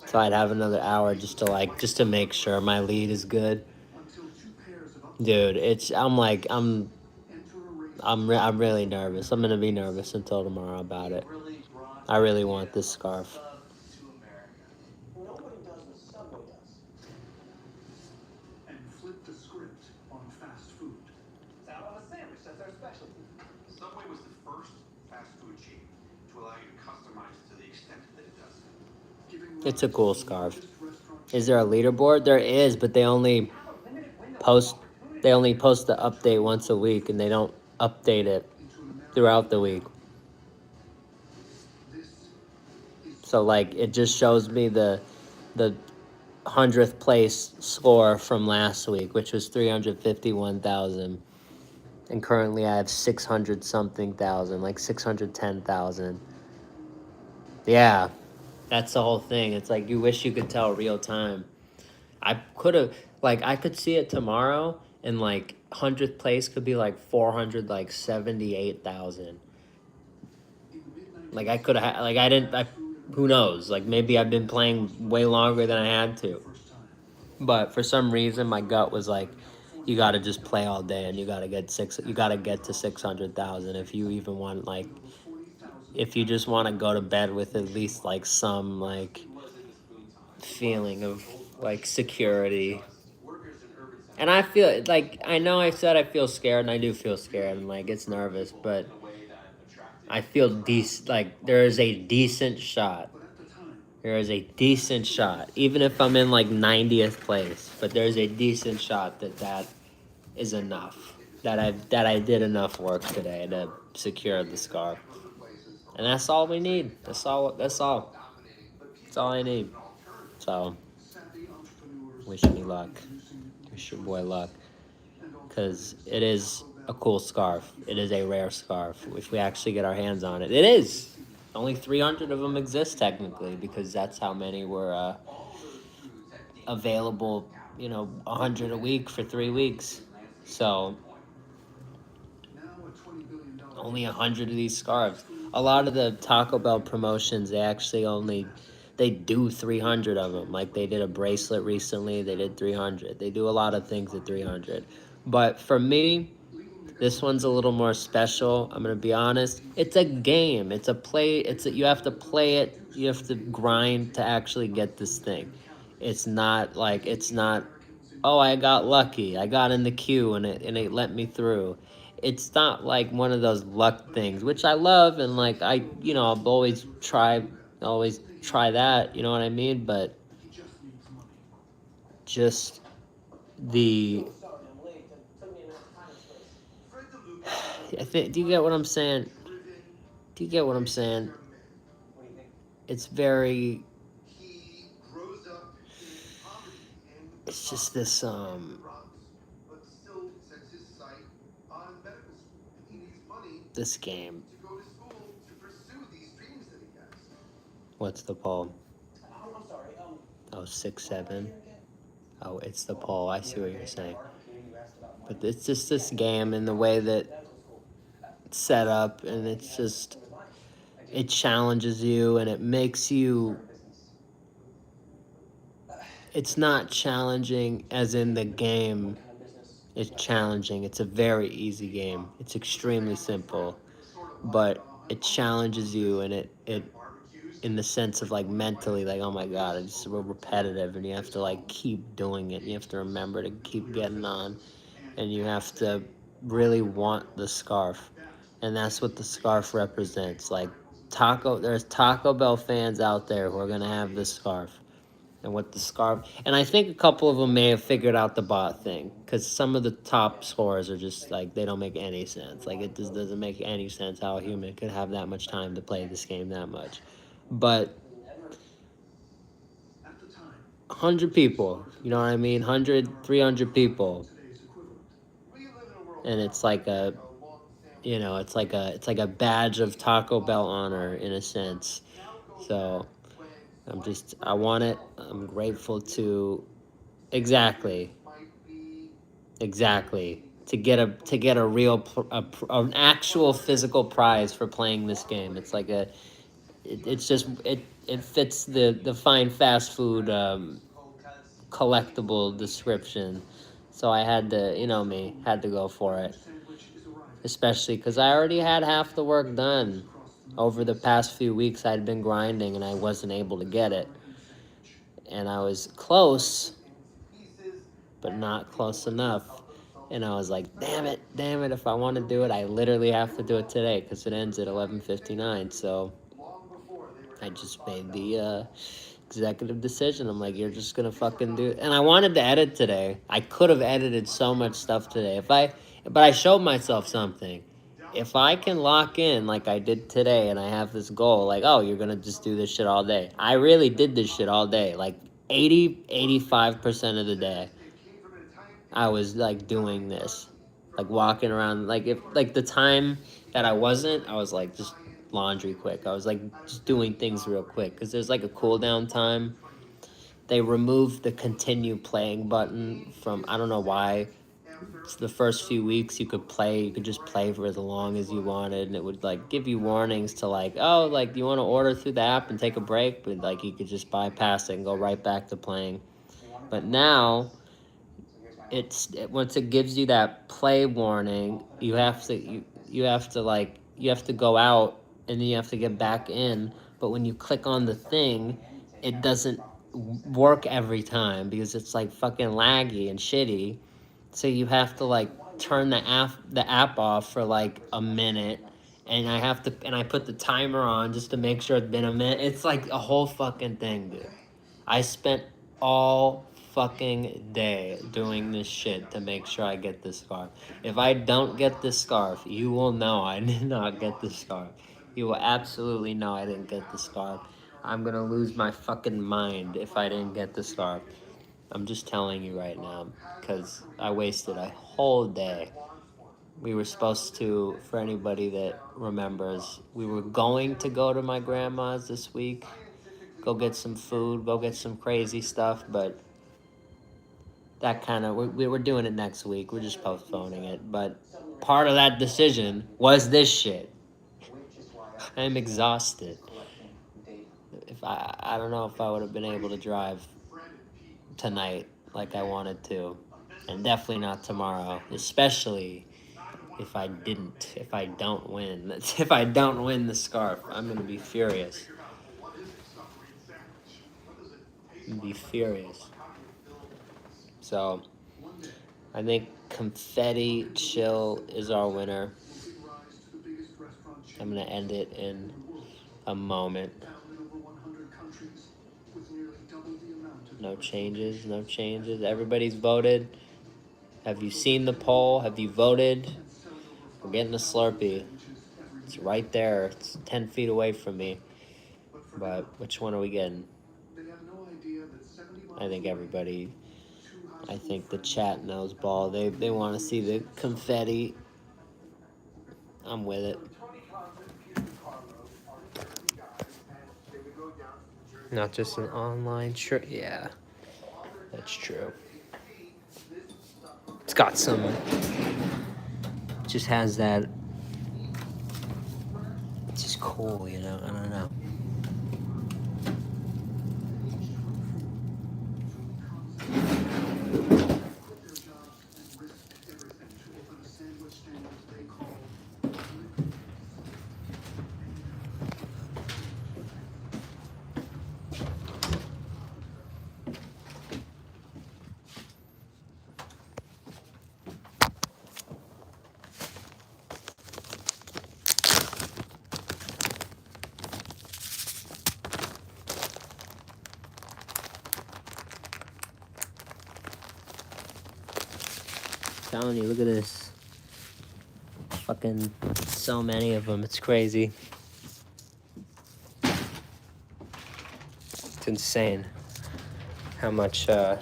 Speaker 1: So I'd have another hour just to make sure my lead is good. Dude, I'm really nervous. I'm gonna be nervous until tomorrow about it. I really want this scarf.
Speaker 7: Nobody does what Subway does.
Speaker 3: and flip the script on fast food.
Speaker 2: It's out on a sandwich, that's our specialty.
Speaker 8: Subway was the first fast food chain to allow you to customize to the extent that it does.
Speaker 1: It's a cool scarf. Is there a leaderboard? There is, but they only post the update once a week, and they don't update it throughout the week. So like it just shows me the 100th place score from last week, which was 351,000, and currently I have 600 something thousand, like 610,000. Yeah, that's the whole thing. It's like you wish you could tell real time. I could see it tomorrow, and like 100th place could be like 478,000. Like I could have, like I didn't. Who knows? Like maybe I've been playing way longer than I had to, but for some reason my gut was like, you got to just play all day, and you got to get to 600,000 if you even want, like, if you just want to go to bed with at least like some like feeling of like security. And I feel like, I know I said I feel scared, and I do feel scared, and like it's nervous, but I feel there is a decent shot. There is a decent shot, even if I'm in like 90th place. But there's a decent shot that is enough. That I did enough work today to secure the scarf, and that's all we need. That's all. That's all I need. So, wish me luck. Wish your boy luck, because it is a cool scarf. It is a rare scarf. If we actually get our hands on it, it is. Only 300 of them exist technically, because that's how many were available. 100 a week for 3 weeks. So only 100 of these scarves. A lot of the Taco Bell promotions, they do 300 of them. Like they did a bracelet recently, they did 300. They do a lot of things at 300. But for me, this one's a little more special. I'm gonna be honest. It's a game. You have to play it. You have to grind to actually get this thing. It's not, oh, I got lucky. I got in the queue and it let me through. It's not like one of those luck things, which I love, and like I'll always try that. You know what I mean? But just do you get what I'm saying? It's very, it's just this
Speaker 7: But still sets his sight on medical school. He needs money
Speaker 1: this game.
Speaker 7: to go to school to pursue these dreams that he has.
Speaker 1: What's the poll?
Speaker 9: I'm sorry.
Speaker 1: Oh, 6-7. Oh, it's the poll. I see what you're saying. But it's just this game and the way that it's set up, and it's just, it challenges you and it makes you, it's not challenging as in the game. It's challenging. It's a very easy game. It's extremely simple, but it challenges you, and it in the sense of like mentally, like, oh my god, it's real repetitive, and you have to like keep doing it. You have to remember to keep getting on, and you have to really want the scarf, and that's what the scarf represents. Like there's Taco Bell fans out there who are gonna have this scarf. And what the scarf, and I think a couple of them may have figured out the bot thing, because some of the top scores are just like, they don't make any sense. Like, it just doesn't make any sense how a human could have that much time to play this game that much. But
Speaker 3: At the time,
Speaker 1: 100 people, you know what I mean? 100, 300 people,
Speaker 3: today's equivalent.
Speaker 7: We live in a world
Speaker 1: and it's like a, you know, it's like a badge of Taco Bell honor in a sense. So I want it. I'm grateful to, exactly, to get a real, an actual physical prize for playing this game. It's like it's just, it fits the fine fast food collectible description. So I had to, you know me, had to go for it.
Speaker 3: Sandwich is arriving.
Speaker 1: Especially because I already had half the work done. Over the past few weeks, I'd been grinding and I wasn't able to get it. And I was close, but not close enough. And I was like, damn it, if I want to do it, I literally have to do it today because it ends at 11:59. So I just made the executive decision. I'm like, you're just going to fucking do it. And I wanted to edit today. I could have edited so much stuff today. But I showed myself something. If I can lock in like I did today and I have this goal, like, oh, you're going to just do this shit all day. I really did this shit all day. Like 85% of the day, I was like doing this, like walking around. Like if like the time that I wasn't, I was like just laundry quick. I was like just doing things real quick because there's like a cooldown time. They removed the continue playing button from, I don't know why. It's the first few weeks you could just play for as long as you wanted, and it would like give you warnings to like, oh, like you want to order through the app and take a break, but like you could just bypass it and go right back to playing. But now once it gives you that play warning, you have to go out and then you have to get back in. But when you click on the thing, it doesn't work every time because it's like fucking laggy and shitty. So you have to like turn the app off for like a minute, and I put the timer on just to make sure it's been a minute. It's like a whole fucking thing, dude. I spent all fucking day doing this shit to make sure I get this scarf. If I don't get this scarf, you will know I did not get this scarf. You will absolutely know I didn't get the scarf. I'm gonna lose my fucking mind if I didn't get the scarf. I'm just telling you right now, because I wasted a whole day. We were supposed to, for anybody that remembers, we were going to go to my grandma's this week, go get some food, go get some crazy stuff, but that kind of, we were doing it next week. We're just postponing it. But part of that decision was this shit. I'm exhausted. If I don't know if I would have been able to drive tonight like I wanted to, and definitely not tomorrow, especially if I don't win the scarf. I'm gonna be furious. So I think Confetti Chill is our winner. I'm gonna end it in a moment. No changes. Everybody's voted. Have you seen the poll? Have you voted? We're getting a Slurpee. It's right there. It's 10 feet away from me. But which one are we getting? I think everybody I think the chat knows ball. They want to see the confetti. I'm with it.
Speaker 7: Tony Condon and Peter DiCarlo are Jersey guys, and they would go down to the Jersey.
Speaker 1: Not just an online shirt. Yeah, that's true. It's got some. Just has that. It's just cool, you know. I don't know.
Speaker 3: Quit their jobs and risk everything to open a sandwich stand they call Liquid.
Speaker 1: Telling you, look at this. Fucking so many of them. It's crazy. It's insane how much your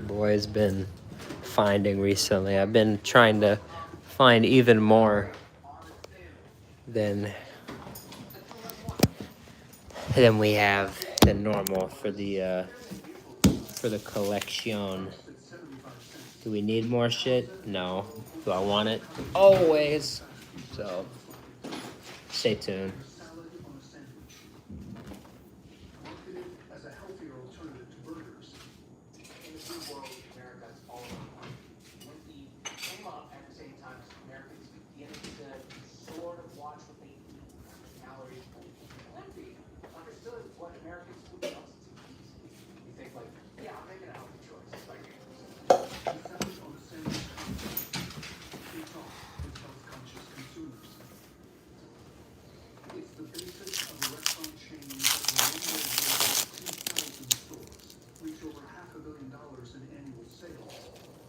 Speaker 1: boy's been finding recently. I've been trying to find even more than we have than normal for the collection. Do we need more shit? No. Do I want it? Always. So, stay tuned.
Speaker 3: Salad on a sandwich. Marketed as a healthier alternative to burgers.
Speaker 2: In the food world, America is all over the place. When we came up at the same time as Americans beginning to sort of watch what they eat, calories, when we understood what Americans food substances eat, we think like, yeah, I'm making a healthy choice. Like,
Speaker 3: The salad on a sandwich concept kicks off with health-conscious consumers. It's the basis of a restaurant chain that will one day hold 2,000 stores, reach over $500 million in annual sales,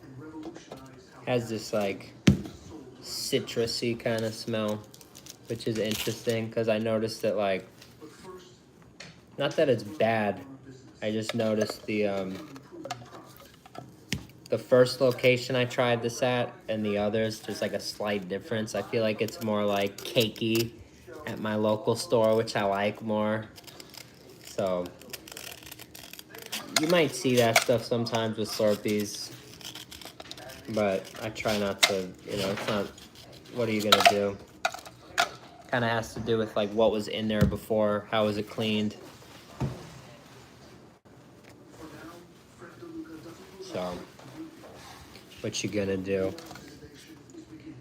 Speaker 3: and revolutionize how
Speaker 1: Has this like
Speaker 3: sold around.
Speaker 1: citrusy kind of smell, which is interesting because I noticed that like,
Speaker 3: But first,
Speaker 1: not that it's bad.
Speaker 3: our business.
Speaker 1: I just noticed the
Speaker 3: Unproven product.
Speaker 1: the first location I tried this at and the others, there's like a slight difference. I feel like it's more like cakey at my local store, which I like more. So you might see that stuff sometimes with Slurpees, but I try not to, you know, it's not, what are you gonna do? Kind of has to do with like what was in there before, how was it cleaned.
Speaker 3: For now, Fred DeLuca doesn't move
Speaker 1: So,
Speaker 3: on.
Speaker 1: what you gonna do?
Speaker 3: Innovation is beginning.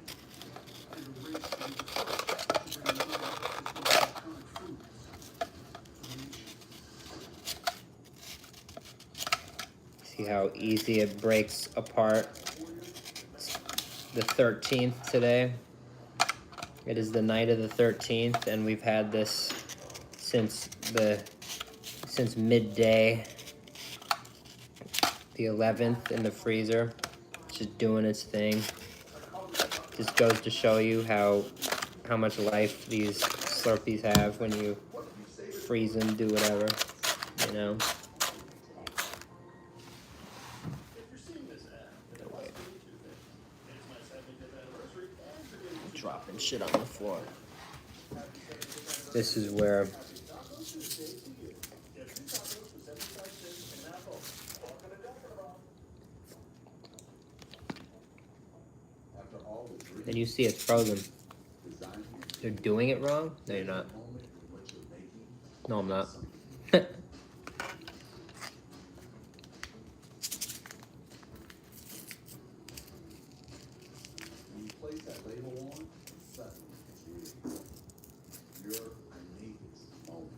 Speaker 3: And a race to be the first to bring one of the most iconic foods to the nation.
Speaker 1: See how easy it breaks apart. It's the 13th today. It is the night of the 13th, and we've had this since midday, the 11th, in the freezer, just doing its thing. Just goes to show you how much life these Slurpees have when you freeze them, do whatever, you know. Dropping shit on the floor. This is where and you see it's frozen. They're doing it wrong? No, you're not. No, I'm not.
Speaker 7: When you place that label on, suddenly it's real. You're beneath this moment.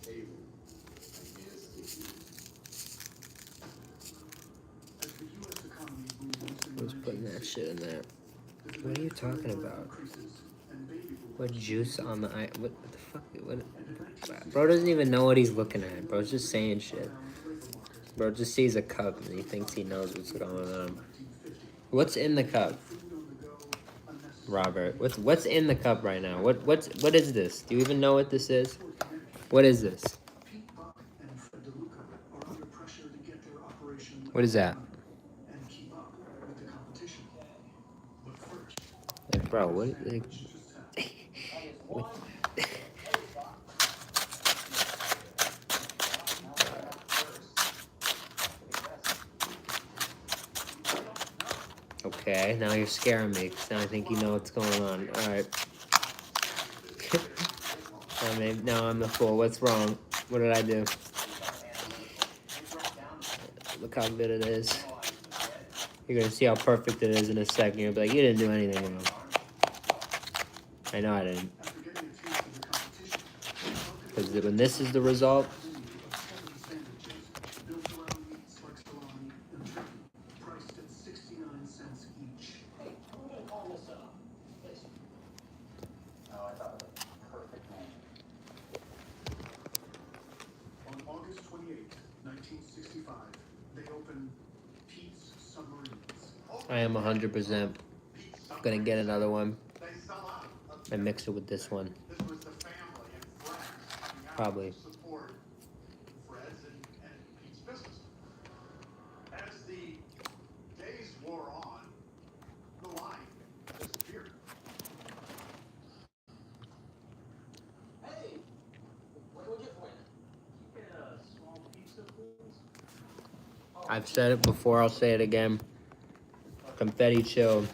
Speaker 7: Able, I guess it is.
Speaker 3: As the U.S. economy booms in the
Speaker 1: Who's putting that
Speaker 3: 1960s,
Speaker 1: shit in there?
Speaker 3: the
Speaker 1: What are you
Speaker 3: demand for
Speaker 1: talking
Speaker 3: labor
Speaker 1: about?
Speaker 3: increases, and baby boomers
Speaker 1: What juice on the eye? What the fuck? What?
Speaker 3: and in 1960s,
Speaker 1: Bro doesn't even know what he's looking at. Bro's just saying shit.
Speaker 3: labor market.
Speaker 1: Bro just sees a cup and he thinks he knows what's going on.
Speaker 3: 1950,
Speaker 1: What's in the cup,
Speaker 3: food on the go, unnecessary.
Speaker 1: Robert? What's in the cup right now? What is this? Do you even know what this is? What is this?
Speaker 3: Pete Buck and Fred DeLuca
Speaker 1: What is that?
Speaker 3: and keep up with the competition. But first,
Speaker 1: Like, bro, what? Like,
Speaker 3: sandwich to tap.
Speaker 1: what? Okay, now you're scaring me. 'Cause now I think you know what's going on. All right. Now I'm the fool. What's wrong? What did I do? Look how good it is. You're gonna see how perfect it is in a second. You'll be like, you didn't do anything wrong. I know I didn't.
Speaker 3: After getting a taste of the competition,
Speaker 1: Because when this is the result,
Speaker 3: sandwiches built around meats like salami and turkey, priced at 69 cents each.
Speaker 2: Hey, who gonna call this Please. Oh, I thought it was a perfect name.
Speaker 3: On August 28, 1965, they opened Pete's Submarines.
Speaker 1: I am 100% gonna get another one
Speaker 7: They sell out.
Speaker 1: and mix it with this one.
Speaker 7: This was the family and friends coming out
Speaker 1: Probably.
Speaker 7: to support Fred's and Pete's business. As the days wore on, the line disappeared.
Speaker 2: Hey, what can we get for you? Can you get a small pizza, please?
Speaker 1: I've said it before, I'll say it again. Confetti Chill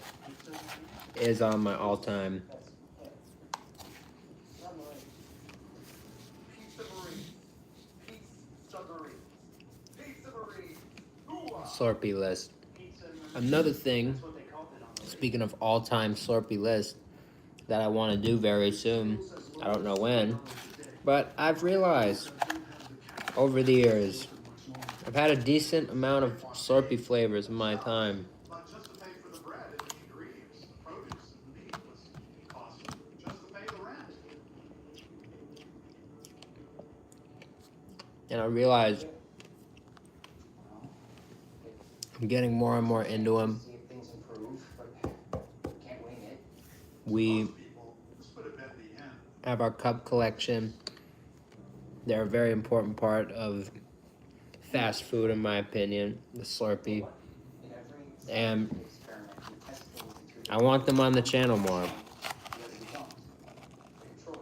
Speaker 1: is on my all-time.
Speaker 7: Pizza Marine. Pizza Marine. Pizza Marine. Hoo-ah!
Speaker 1: Slurpee list.
Speaker 2: Pizza.
Speaker 1: Another thing,
Speaker 2: That's what they called it on the
Speaker 1: speaking of all-time Slurpee list, that I want to do very soon, I don't know when, but I've realized over the years, I've had a decent amount of Slurpee flavors in my time.
Speaker 7: Not just to pay for the bread and the ingredients, the produce and the meat was costly, just to pay the rent.
Speaker 1: And I realized I'm getting more and more into them.
Speaker 2: See if things improve, but can't wing it.
Speaker 1: We
Speaker 7: Most people, this would have been the end.
Speaker 1: have our cup collection. They're a very important part of fast food, in my opinion, the Slurpee.
Speaker 2: In every
Speaker 1: And
Speaker 2: experiment, we test things and
Speaker 1: I want them on the channel more.
Speaker 2: the results. Control.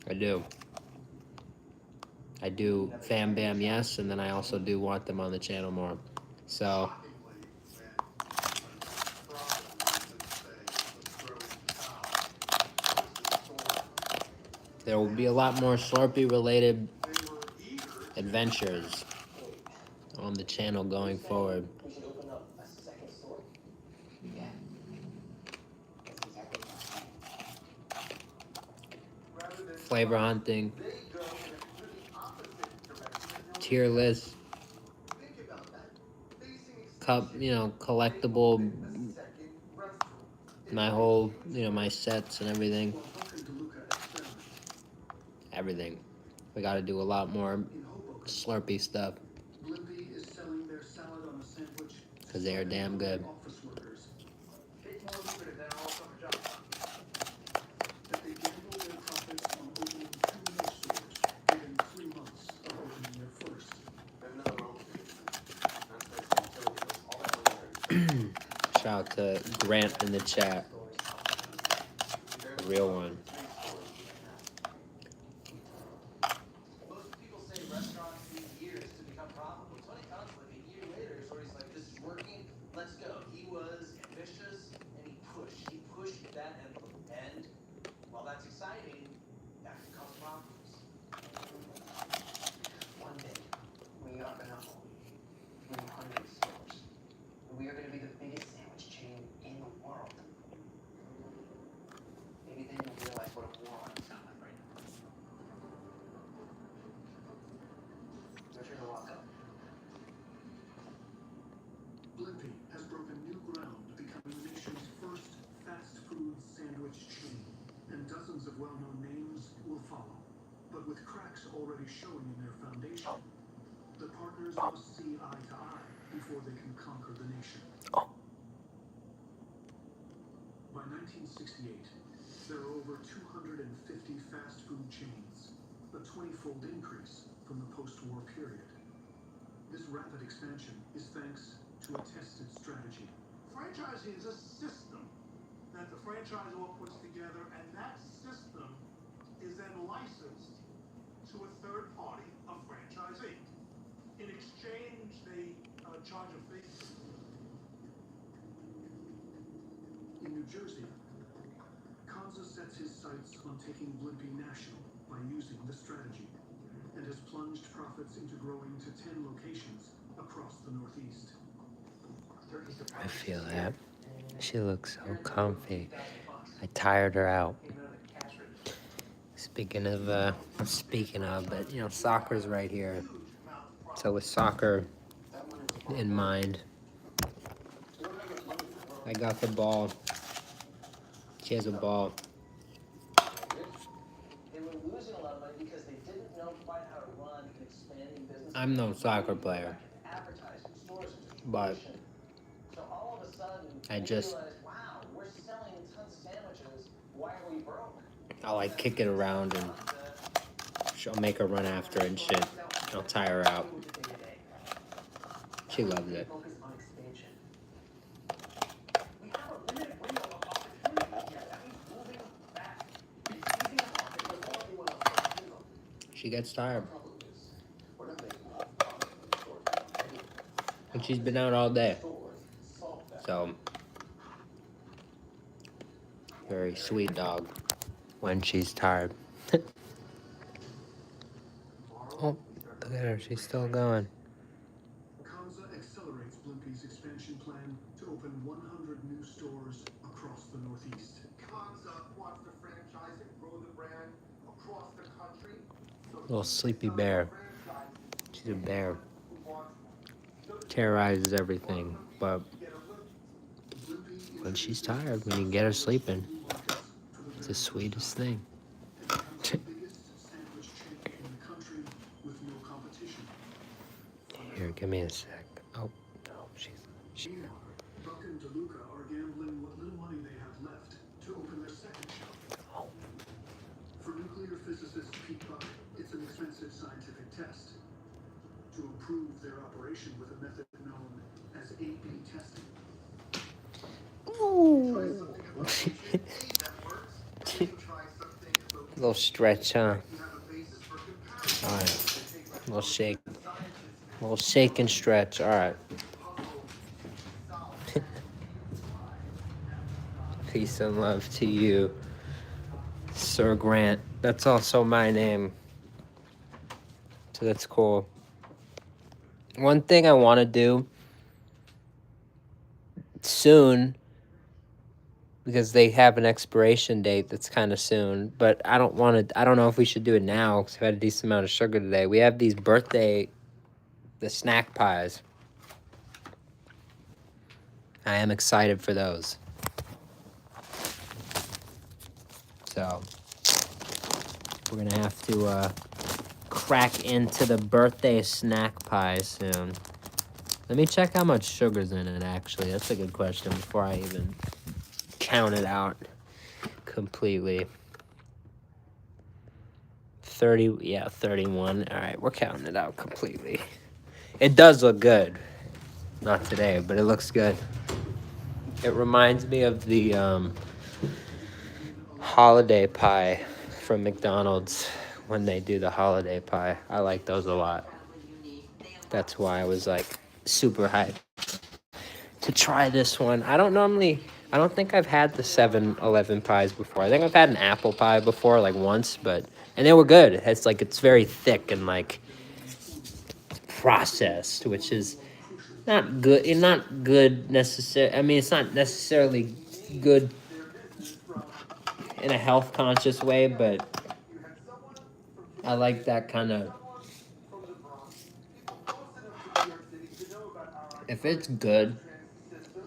Speaker 1: I do. I do Fam Bam Yes, and then I also do want them on the channel more. So,
Speaker 7: Shockingly, when
Speaker 1: there will be a lot more Slurpee related
Speaker 7: they were eager to
Speaker 1: adventures on the channel going forward.
Speaker 2: We should open up a second store. Yeah. That's exactly my plan.
Speaker 7: rather than
Speaker 1: Flavor hunting,
Speaker 7: they go in a completely opposite direction and they'll
Speaker 1: tier list,
Speaker 7: think about that. Facing
Speaker 1: cup, collectible,
Speaker 7: a second restaurant.
Speaker 1: my whole, my sets and everything.
Speaker 3: While Duncan DeLuca experiments,
Speaker 1: Everything. We gotta do a lot more
Speaker 3: in Hoboken,
Speaker 1: Slurpee stuff,
Speaker 3: Blimpie is selling their salad on a sandwich
Speaker 1: because they are damn good.
Speaker 3: office workers
Speaker 2: Bit more lucrative than our summer job.
Speaker 3: that they gamble their profits on opening 2 more stores within 3 months of opening their first.
Speaker 1: Shout out to Grant in the chat. A real one.
Speaker 2: Most people say restaurants need years to become profitable. Tony Khan's like a year later, so he's like, this is working, let's go. He was ambitious and he pushed that envelope. And while that's exciting, that can cause problems. One day, we are gonna own 300 stores. We are gonna be the biggest sandwich chain in the world. Maybe then you'll realize what a moron I sound like right now. You're welcome.
Speaker 3: Blimpie has broken new ground, becoming the nation's first fast food sandwich chain, and dozens of well-known names will follow. But with cracks already showing in their foundation, the partners must see eye to eye before they can conquer the nation. By 1968, there are over 250 fast food chains, a 20-fold increase from the post-war period. This rapid expansion is thanks to a tested strategy. Franchising is a system that the franchisor puts together, and that system is then licensed to a third party, a franchisee. In exchange, they charge a fee. In New Jersey, Kanza sets his sights on taking Blimpie national by using the strategy, and has plunged profits into growing to 10 locations across the Northeast.
Speaker 1: I feel that. She looks so comfy. I tired her out. Speaking of, but you know, soccer's right here. So with soccer in mind, I got the ball. She has a ball.
Speaker 2: They were losing a lot of money because they didn't know quite how to run an expanding business.
Speaker 1: I'm no soccer player,
Speaker 2: Advertising, stores, and
Speaker 1: but
Speaker 2: distribution. So all of a sudden,
Speaker 1: I
Speaker 2: they
Speaker 1: just,
Speaker 2: realized, wow, we're selling tons of sandwiches. Why are we broke?
Speaker 1: I'll like kick it around and I'll make her run after it and shit. I'll tire her out. She loves it.
Speaker 2: Focus on expansion. We have a limited window of opportunity here. That means moving back. Seizing the market before anyone else gets in them.
Speaker 1: She gets tired.
Speaker 7: Problem is, we're not making a lot of profit in the short term anyway.
Speaker 1: And she's been out all day.
Speaker 7: Stores solve that.
Speaker 1: So, very sweet dog when she's tired. Oh, look at her. She's still going.
Speaker 3: Kanza accelerates Blimpie's expansion plan to open 100 new stores across the Northeast.
Speaker 9: Kanza wants to franchise and grow the brand across the country.
Speaker 1: Little sleepy bear. She's a bear. Terrorizes everything, but when she's tired, when you get her sleeping, it's the sweetest thing.
Speaker 3: The biggest sandwich chain in the country with no competition.
Speaker 1: Here, give me a sec. Oh, no, she.
Speaker 3: Meanwhile, Buck and DeLuca are gambling what little money they have left to open their second shop. For nuclear physicist Pete Buck, it's an expensive scientific test to improve their operation with a method known as A/B testing.
Speaker 1: Little stretch, huh? Alright. Little shake. Little shake and stretch. Alright. Peace and love to you, Sir Grant. That's also my name. So that's cool. One thing I want to do soon, because they have an expiration date that's kind of soon, but I don't know if we should do it now because I've had a decent amount of sugar today. We have these the snack pies. I am excited for those. So we're gonna have to crack into the birthday snack pie soon. Let me check how much sugar's in it, actually. That's a good question before I even count it out completely. 31. All right, we're counting it out completely. It does look good. Not today, but it looks good. It reminds me of the holiday pie from McDonald's when they do the holiday pie. I like those a lot. That's why I was like super hyped to try this one. I don't think I've had the 7-Eleven pies before. I think I've had an apple pie before, like once, and they were good. It's very thick and like processed, which is not good. It's not good necessarily. I mean, it's not necessarily good in a health conscious way, but I like that kind of. If it's good,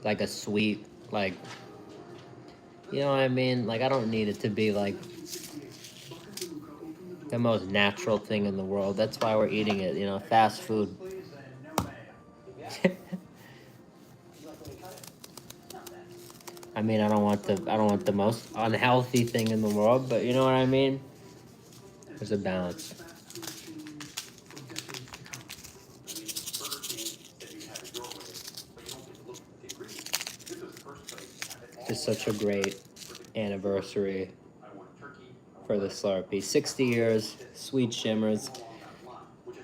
Speaker 1: like a sweet, like, you know what I mean? Like, I don't need it to be like the most natural thing in the world. That's why we're eating it, you know, fast food. I mean, I don't want the most unhealthy thing in the world, but you know what I mean? There's a balance. is such a great anniversary
Speaker 8: I want turkey.
Speaker 1: for the Slurpee. 60 years, sweet shimmers.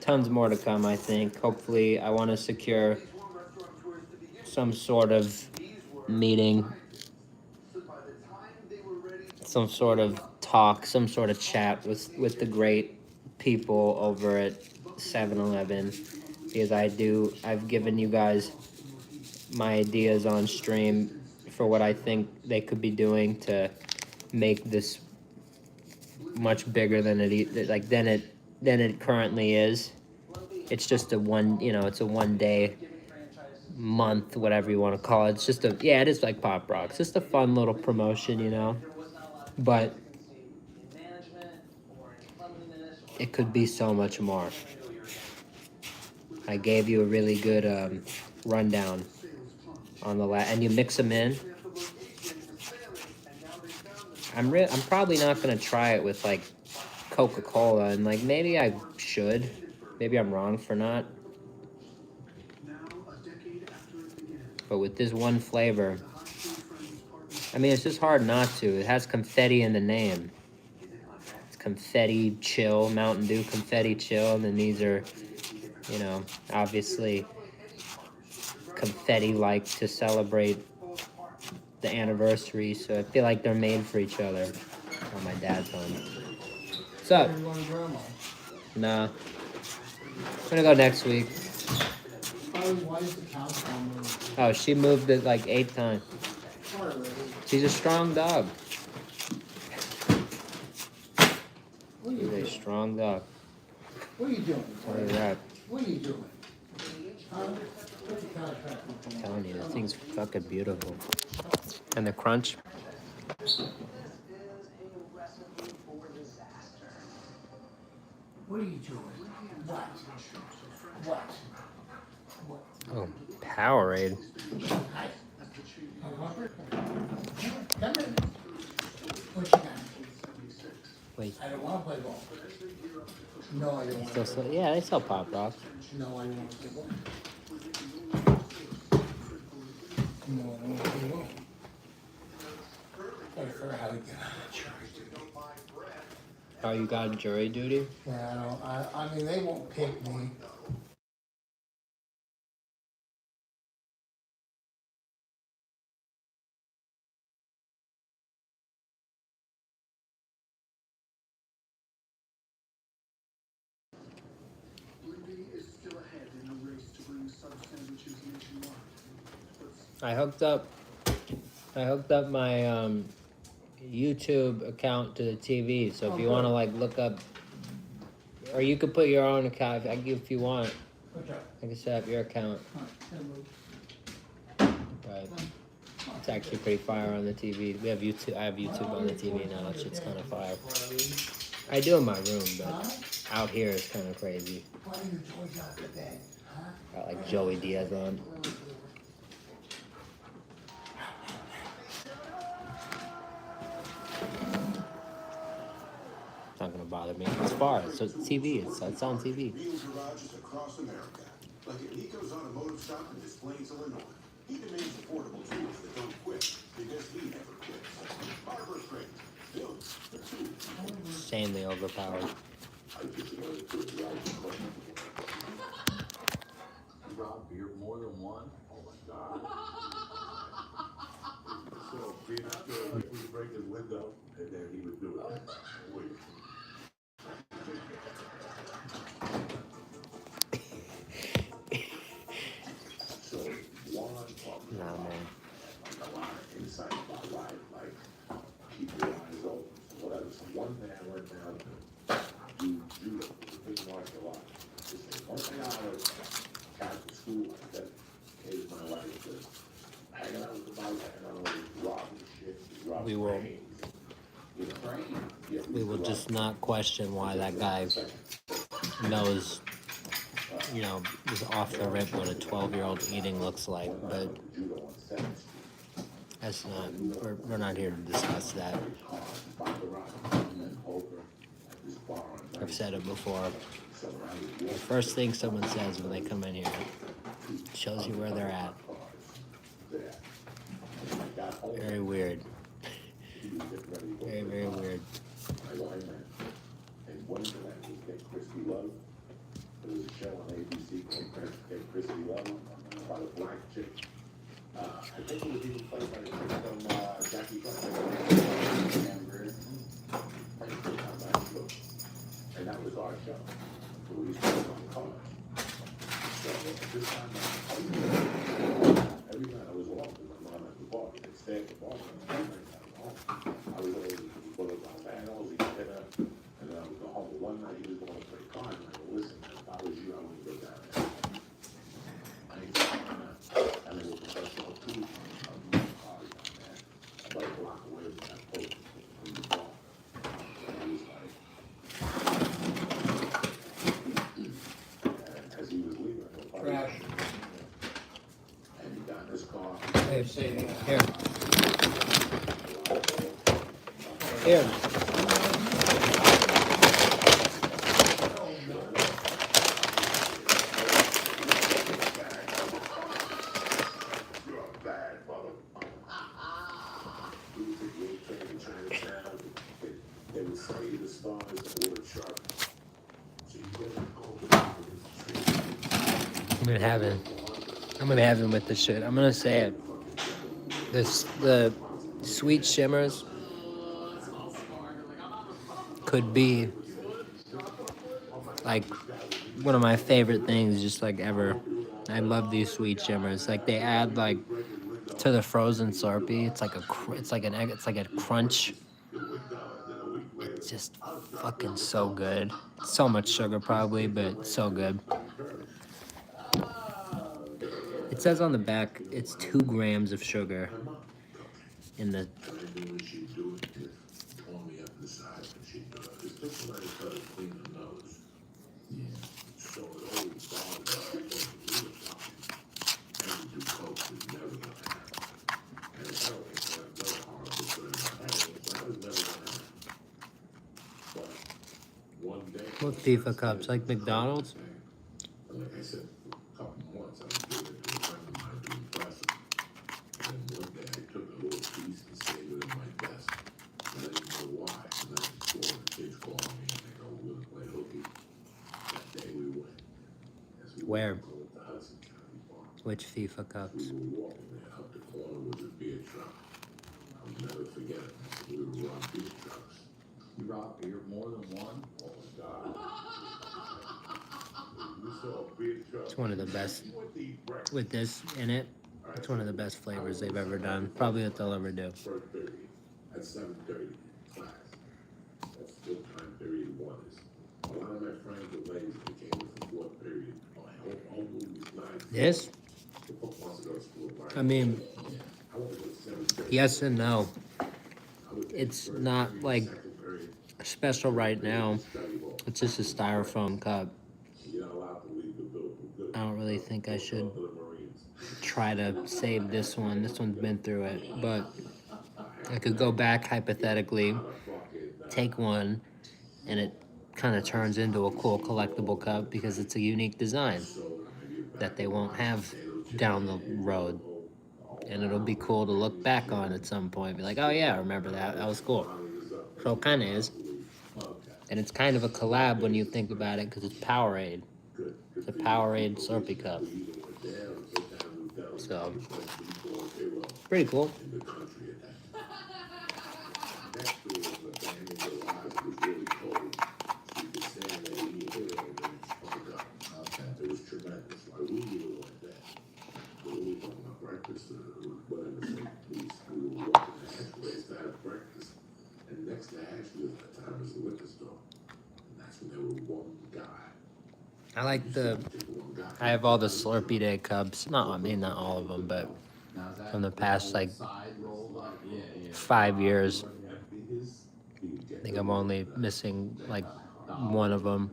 Speaker 1: Tons more to come, I think. Hopefully, I want to secure some sort of meeting, some sort of talk, some sort of chat with the great people over at 7-Eleven, because I've given you guys my ideas on stream for what I think they could be doing to make this much bigger than than it currently is. It's just it's a 1 day, month, whatever you want to call it. It's just it is like Pop Rocks. Just a fun little promotion, but it could be so much more. I gave you a really good rundown on and you mix them in. I'm probably not gonna try it with like Coca-Cola, and like maybe I should. Maybe I'm wrong for not. But with this one flavor, I mean, it's just hard not to. It has confetti in the name. It's confetti chill, Mountain Dew confetti chill, and then these are, obviously confetti-like to celebrate the anniversary. So I feel like they're made for each other on my dad's home. What's up? Nah. I'm gonna go next week. Oh, she moved it like 8 times. She's a strong dog. She's a strong dog.
Speaker 10: What are you doing?
Speaker 1: Tell you that.
Speaker 10: What are you doing?
Speaker 1: I'm telling you, this thing's fucking beautiful. And the crunch.
Speaker 10: What are you doing? What?
Speaker 1: Oh, Powerade.
Speaker 10: Hi. Come in. What you got?
Speaker 1: Wait.
Speaker 10: I don't want to play ball. No, I don't want
Speaker 1: Still
Speaker 10: to play ball.
Speaker 1: yeah, they sell Pop Rocks.
Speaker 10: No, I don't want to play ball. No, I don't want to play ball. I forgot how to get out of jury duty.
Speaker 1: Oh, you got jury duty?
Speaker 10: Yeah, I mean, they won't pick me.
Speaker 3: Lindy is still ahead in the race to bring sub sandwiches nationwide.
Speaker 1: I hooked up my YouTube account to the TV, so if you want to like look up, or you could put your own account if you want. I can set up your account. But it's actually pretty fire on the TV. We have YouTube. I have YouTube on the TV now. That shit's kind of fire. I do in my room, but out here it's kind of crazy. Got like Joey Diaz on. It's not gonna bother me. It's far. It's TV. It's on TV.
Speaker 7: Wheel garages across America, like at Nico's Automotive Shop in Des Plaines, Illinois. He demands affordable tools that don't quit because he never quits. Barber Crate, built for tools.
Speaker 1: Insanely overpowered.
Speaker 7: Rob beer more than one? Oh my God. So being out there, like we break his window, and then he would do it. Wait. So one problem.
Speaker 1: Nah, man.
Speaker 7: A lot of insight about life, like keep your eyes open. So whatever. So one thing I learned now to do judo, the thing like a lot. One thing I learned after school, I said, hey, my life is hanging out with the bike, hanging out with robbing shit,
Speaker 1: We will. We will just not question why that guy knows, is off the rip what a 12-year-old eating looks like, but that's not, we're not here to discuss that. I've said it before. The first thing someone says when they come in here shows you where they're at. Very weird.
Speaker 7: He was getting ready to go
Speaker 1: Very,
Speaker 7: for
Speaker 1: very
Speaker 7: the car.
Speaker 1: weird.
Speaker 7: I go, hey man, and one of that was Get Crispy Love. There was a show on ABC called Get Crispy Love about a black chick. I think it was even played by the chick from Jackie Chan. And that was our show. So we used to go on the cars. So this time, every night I was off with my mom at the bar. They'd stay at the bar. I was always put up on panels, eat dinner, and then I would go home. But one night he was going to play cards, and I go, listen, man, if I was you, I wouldn't go down there. I ain't doing that. And there was professional too, cards down there, about a block away from that post, from the bar. And he was like, and as he was leaving, I go,
Speaker 10: Crash.
Speaker 7: and he got in his car.
Speaker 1: Hey,
Speaker 10: Say that.
Speaker 1: here. Here.
Speaker 7: You're a bad mother. We would take road train in Chinatown. They would say the stars that were sharp. So you get to go
Speaker 1: I'm in heaven with this shit. I'm gonna say it. The sweet shimmers could be like one of my favorite things just like ever. I love these sweet shimmers. Like they add like to the frozen Slurpee. It's like a crunch. It's just fucking so good. So much sugar probably, but so good. It says on the back it's 2 grams of sugar in the. What FIFA cups? Like McDonald's?
Speaker 7: Like I said, a couple months I was giving it to a friend of mine to impress him. And one day I took a little piece and saved it in my desk. And I didn't know why. And then I saw the kids calling me and they go, we're gonna play hooky. That day we went. As we
Speaker 1: Where?
Speaker 7: went to go to Hudson County Park.
Speaker 1: Which FIFA cups?
Speaker 7: We were walking there. Up the corner was a beer truck. I'll never forget it. We were on beer trucks.
Speaker 9: You robbed beer more than one?
Speaker 7: Oh my God. We saw a beer truck.
Speaker 1: It's one of the best
Speaker 7: We went to eat breakfast.
Speaker 1: with this in it. It's one of the best flavors they've ever done. Probably what they'll ever do.
Speaker 7: First period at 7:30 class. That's still time period 1 is. A lot of my friends were ladies that came with the 4th period. My whole movie was 9.
Speaker 1: This,
Speaker 7: The book wants to go to school. Right?
Speaker 1: I mean,
Speaker 7: I want to go to 7:30.
Speaker 1: yes and no.
Speaker 7: I would take
Speaker 1: It's
Speaker 7: first
Speaker 1: not
Speaker 7: period,
Speaker 1: like
Speaker 7: second period,
Speaker 1: special right now.
Speaker 7: study hall.
Speaker 1: It's just a styrofoam cup.
Speaker 7: You're not allowed to leave the building. Good.
Speaker 1: I don't really think I should
Speaker 7: For the Marines.
Speaker 1: try to save this one. This one's been through it, but I could go back hypothetically, take one, and it kind of turns into a cool collectible cup because it's a unique design that they won't have down the road. And it'll be cool to look back on at some point. Be like, oh yeah, I remember that. That was cool. So it kind of is. And it's kind of a collab when you think about it because it's Powerade. It's a Powerade Slurpee cup. So, pretty cool.
Speaker 7: It was tremendous. Like, we really like that. But we were talking about breakfast or whatever. So we were walking to Ashway's to have breakfast. And next to Ashway's at the time was the liquor store. And that's when there was one guy.
Speaker 1: I like the. I have all the Slurpee Day cups. Not all of them, but from the past like 5 years. I think I'm only missing like one of them.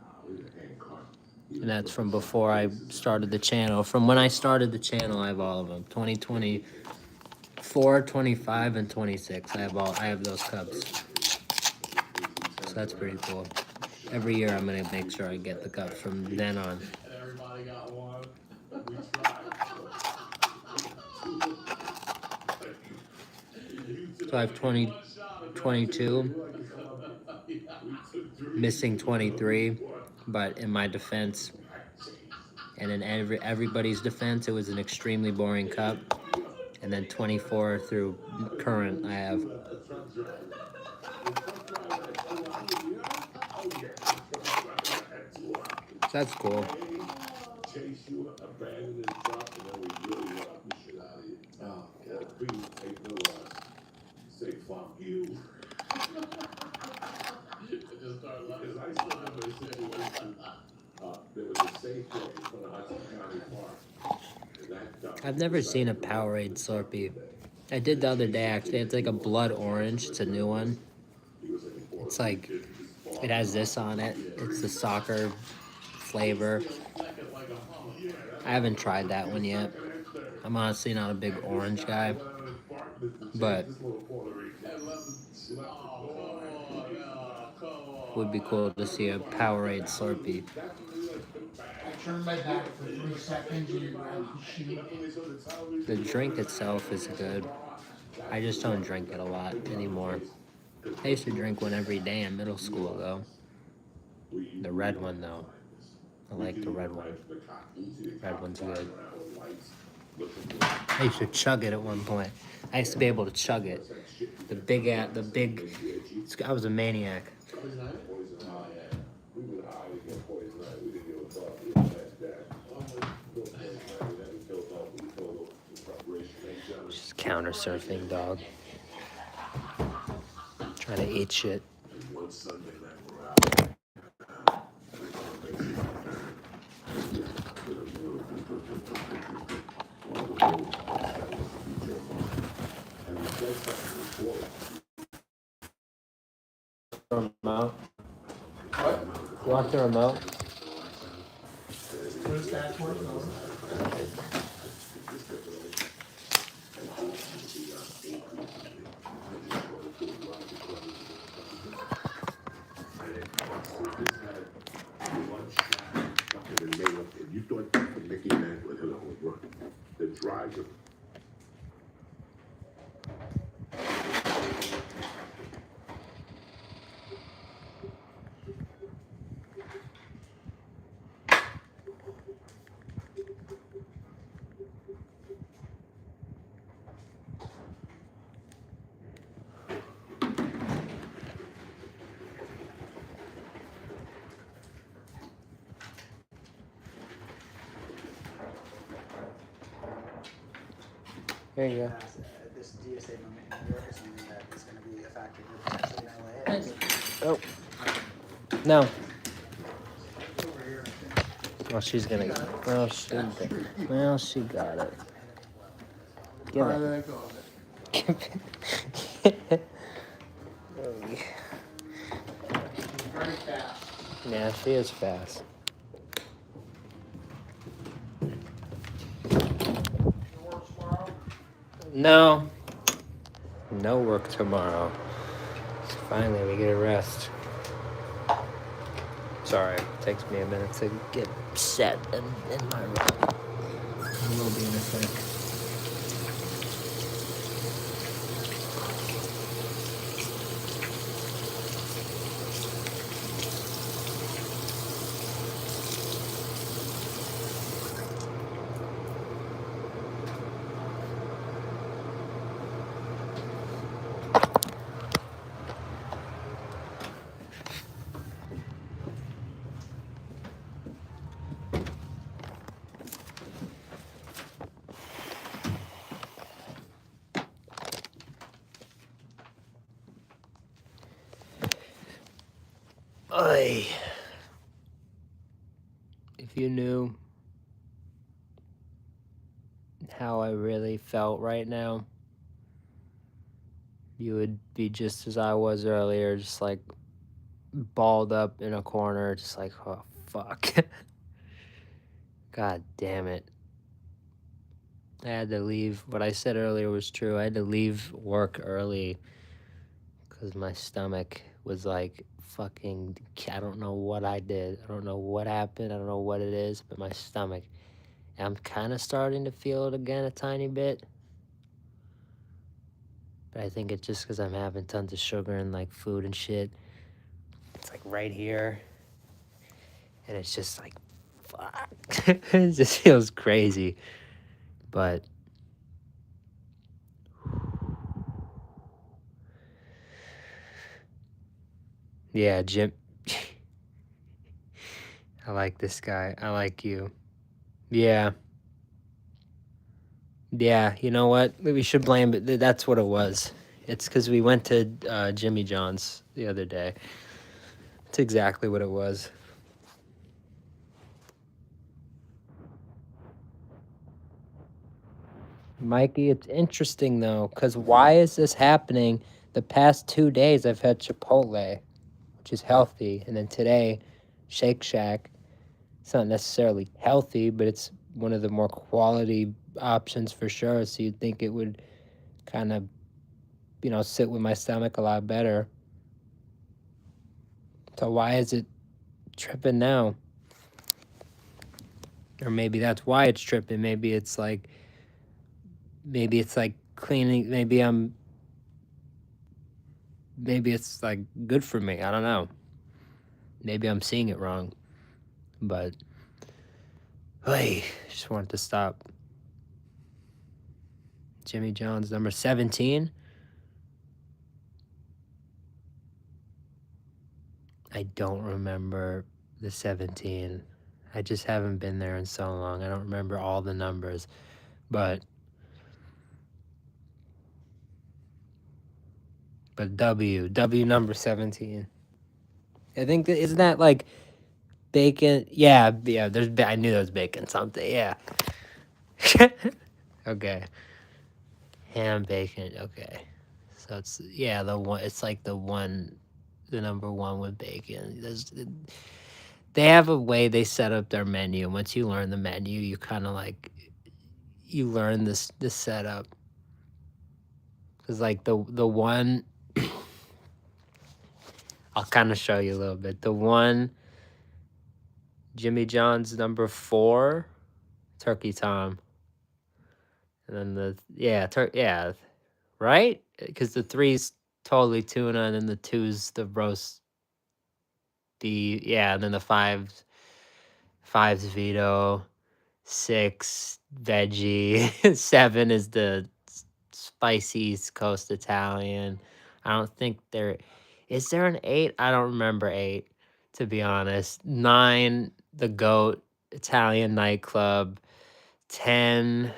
Speaker 1: And that's from before I started the channel. From when I started the channel, I have all of them. 2024, 25, and 26. I have those cups. So that's pretty cool. Every year I'm gonna make sure I get the cups from then on.
Speaker 9: Everybody got one. We tried.
Speaker 1: So I have 22, missing 23. But in my defense, and in everybody's defense, it was an extremely boring cup. And then 24 through current, I have. So that's cool.
Speaker 7: Chase you, abandon his truck, and then we really rock the shit out of you. Oh, God. Please take no loss. Say fuck you. Just start laughing. Because I still remember a situation. There was a safe place in front of Hudson County Park. And that
Speaker 1: I've never seen a Powerade Slurpee. I did the other day, actually. It's like a blood orange. It's a new one. It's like, it has this on it. It's the soccer flavor. I haven't tried that one yet. I'm honestly not a big orange guy. But would be cool to see a Powerade Slurpee.
Speaker 10: I turned my back for 3 seconds and you grabbed the shoe.
Speaker 1: The drink itself is good. I just don't drink it a lot anymore. I used to drink one every day in middle school, though. The red one, though. I like the red one. Red one's good. I used to chug it at one point. I used to be able to chug it. I was a maniac. Just counter surfing, dog. Trying to eat shit. Remote.
Speaker 10: What?
Speaker 1: You want the remote?
Speaker 10: Where's that for?
Speaker 7: You thought the Mickey Mantle would work. The driver.
Speaker 1: Here you go.
Speaker 11: This DSA movement in New York is something that is going to be a factor here potentially in LA.
Speaker 1: Oh. No.
Speaker 11: Over here, I think.
Speaker 1: Well, she's gonna. Well, she got it. Give
Speaker 10: How
Speaker 1: it.
Speaker 10: did that go? Very fast.
Speaker 1: Yeah, she is fast. No. No work tomorrow. So finally, we get a rest. Sorry, it takes me a minute to get set in my room. I will be in a sec. Oy. If you knew how I really felt right now, you would be just as I was earlier, just like balled up in a corner, just like, oh, fuck. God damn it. I had to leave. What I said earlier was true. I had to leave work early because my stomach was like fucking, I don't know what I did. I don't know what happened. I don't know what it is, but my stomach. And I'm kind of starting to feel it again a tiny bit. But I think it's just because I'm having tons of sugar and like food and shit. It's like right here. And it's just like, fuck. It just feels crazy. But yeah, Jim. I like this guy. I like you. Yeah. Yeah, you know what? We should blame it. That's what it was. It's because we went to Jimmy John's the other day. That's exactly what it was. Mikey, it's interesting though, because why is this happening? The past 2 days I've had Chipotle, which is healthy, and then today, Shake Shack. It's not necessarily healthy, but it's one of the more quality options for sure. So you'd think it would kind of, sit with my stomach a lot better. So why is it tripping now? Or maybe that's why it's tripping. Maybe it's like cleaning. Maybe it's like good for me. I don't know. Maybe I'm seeing it wrong. But, hey, just wanted to stop. Jimmy John's number 17. I don't remember the 17. I just haven't been there in so long. I don't remember all the numbers. But W number 17. I think isn't that like bacon? Yeah. I knew there was bacon something. Yeah. Okay. Ham, bacon. Okay. So it's the one. It's like the number one with bacon. They have a way they set up their menu. Once you learn the menu, you kind of like you learn this setup. Cause like the one, I'll kind of show you a little bit. The one, Jimmy John's number 4, Turkey Tom. And then right? Because the 3's totally tuna, and then the 2's the roast beef. Yeah, and then the 5's Vito, 6 veggie, 7 is the spicy East Coast Italian. I don't think is there an 8? I don't remember 8, to be honest. 9, the GOAT Italian nightclub. 10,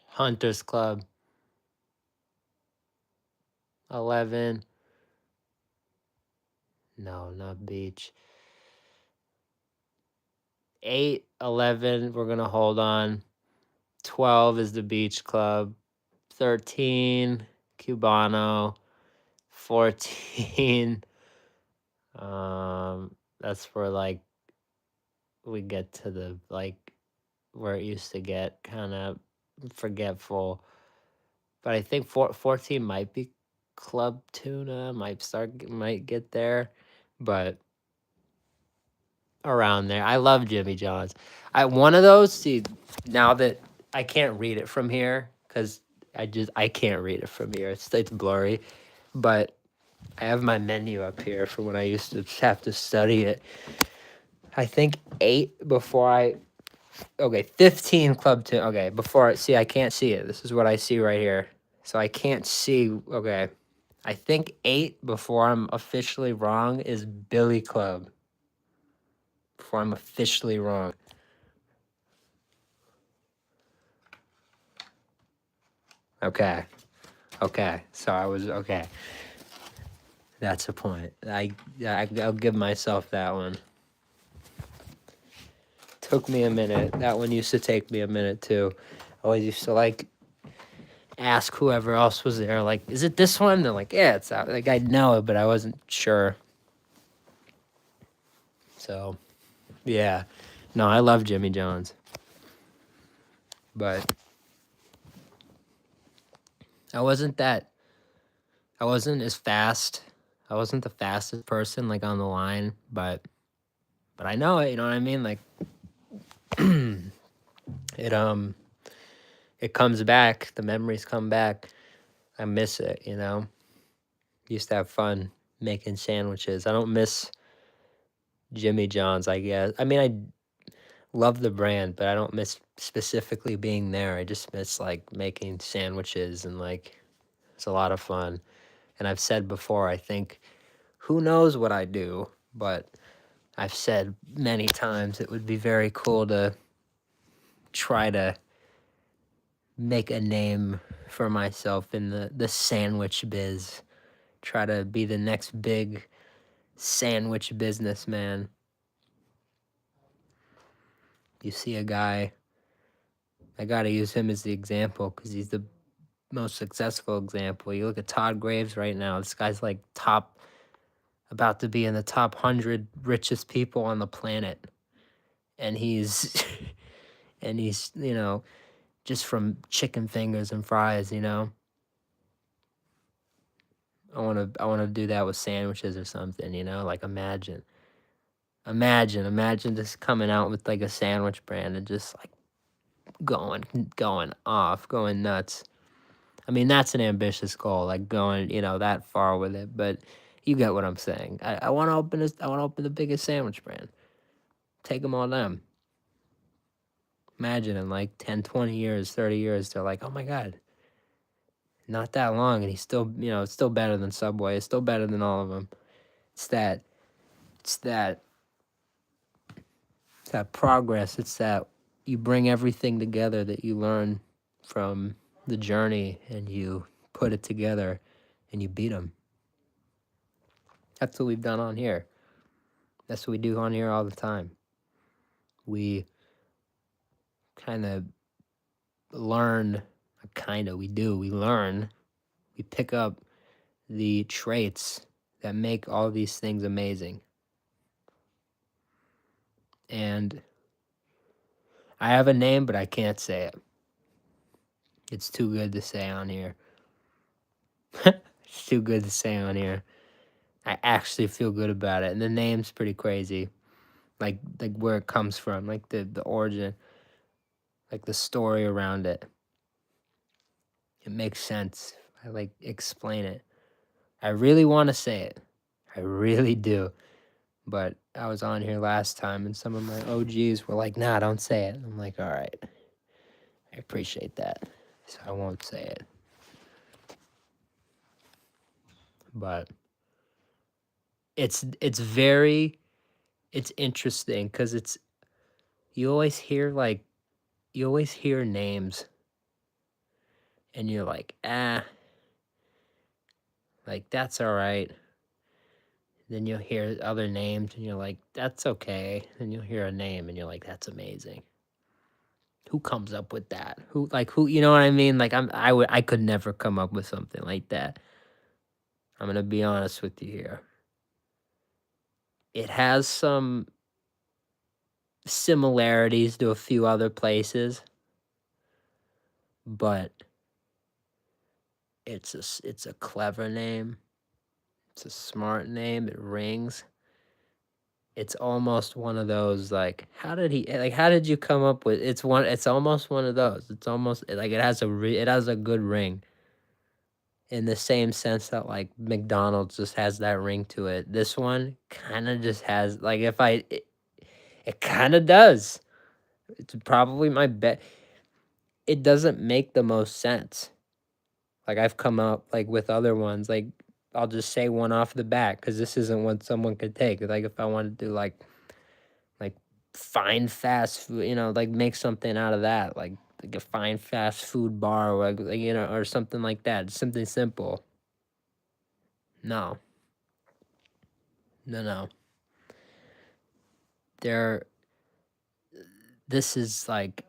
Speaker 1: Hunters Club. 11, no, not Beach. 8, 11, we're gonna hold on. 12 is the Beach Club. 13, Cubano. 14, that's where like we get to the like where it used to get kind of forgetful. But I think 14 might be Club Tuna, might get there, but around there. I love Jimmy John's. One of those, see, now that I can't read it from here, because I can't read it from here. It's blurry. But I have my menu up here for when I used to have to study it. I think 8 before 15 Club Tuna. Okay, I can't see it. This is what I see right here. So I can't see, okay. I think 8 before I'm officially wrong is Billy Club. Before I'm officially wrong. Okay. So I was okay. That's the point. I'll give myself that one. Took me a minute. That one used to take me a minute too. I always used to like ask whoever else was there, like, is it this one? They're like, yeah, it's out. Like I know it, but I wasn't sure. So yeah. No, I love Jimmy John's. But I wasn't as fast I wasn't the fastest person like on the line, but I know it, you know what I mean? Like it it comes back, the memories come back. I miss it, you know. Used to have fun making sandwiches. I don't miss Jimmy John's, I guess. I mean, I love the brand, but I don't miss specifically being there. I just miss like making sandwiches and like it's a lot of fun. And I've said before, I think who knows what I do, but I've said many times it would be very cool to try to make a name for myself in the sandwich biz. Try to be the next big sandwich businessman. You see a guy, I gotta use him as the example because he's the most successful example. You look at Todd Graves right now. This guy's like about to be in the top 100 richest people on the planet, and he's and he's, you know, just from chicken fingers and fries, you know. I want to do that with sandwiches or something, you know. Like imagine just coming out with like a sandwich brand and just like going off, going nuts. I mean, that's an ambitious goal, like going, you know, that far with it, but you get what I'm saying. I want to open this. I want to open the biggest sandwich brand. Take them all down. Imagine in like 10, 20 years, 30 years, they're like, oh my God, not that long. And he's still, you know, it's still better than Subway. It's still better than all of them. It's that progress. It's that you bring everything together that you learn from the journey and you put it together and you beat them. That's what we've done on here. That's what we do on here all the time. We kind of learn, we learn, we pick up the traits that make all these things amazing. And I have a name, but I can't say it. It's too good to say on here. It's too good to say on here. I actually feel good about it. And the name's pretty crazy. Like where it comes from, like the origin, like the story around it. It makes sense. I like explain it. I really want to say it. I really do. But I was on here last time and some of my OGs were like, nah, don't say it. I'm like, all right. I appreciate that. So I won't say it. But it's interesting because you always hear names and you're like, like that's all right. Then you'll hear other names and you're like, that's okay. Then you'll hear a name and you're like, that's amazing. Who comes up with that? Who, you know what I mean? Like I could never come up with something like that. I'm going to be honest with you here. It has some similarities to a few other places, but it's a clever name. It's a smart name. It rings. It's almost one of those like, how did you come up with it's almost one of those. It's almost like it has a good ring. In the same sense that like McDonald's just has that ring to it. This one kind of just has like it kind of does. It's probably my bet. It doesn't make the most sense. Like I've come up like with other ones, like I'll just say one off the bat because this isn't what someone could take. Like if I wanted to do like fine fast food, you know, like make something out of that, like a fine fast food bar or like you know, or something like that. Something simple. No. This is like,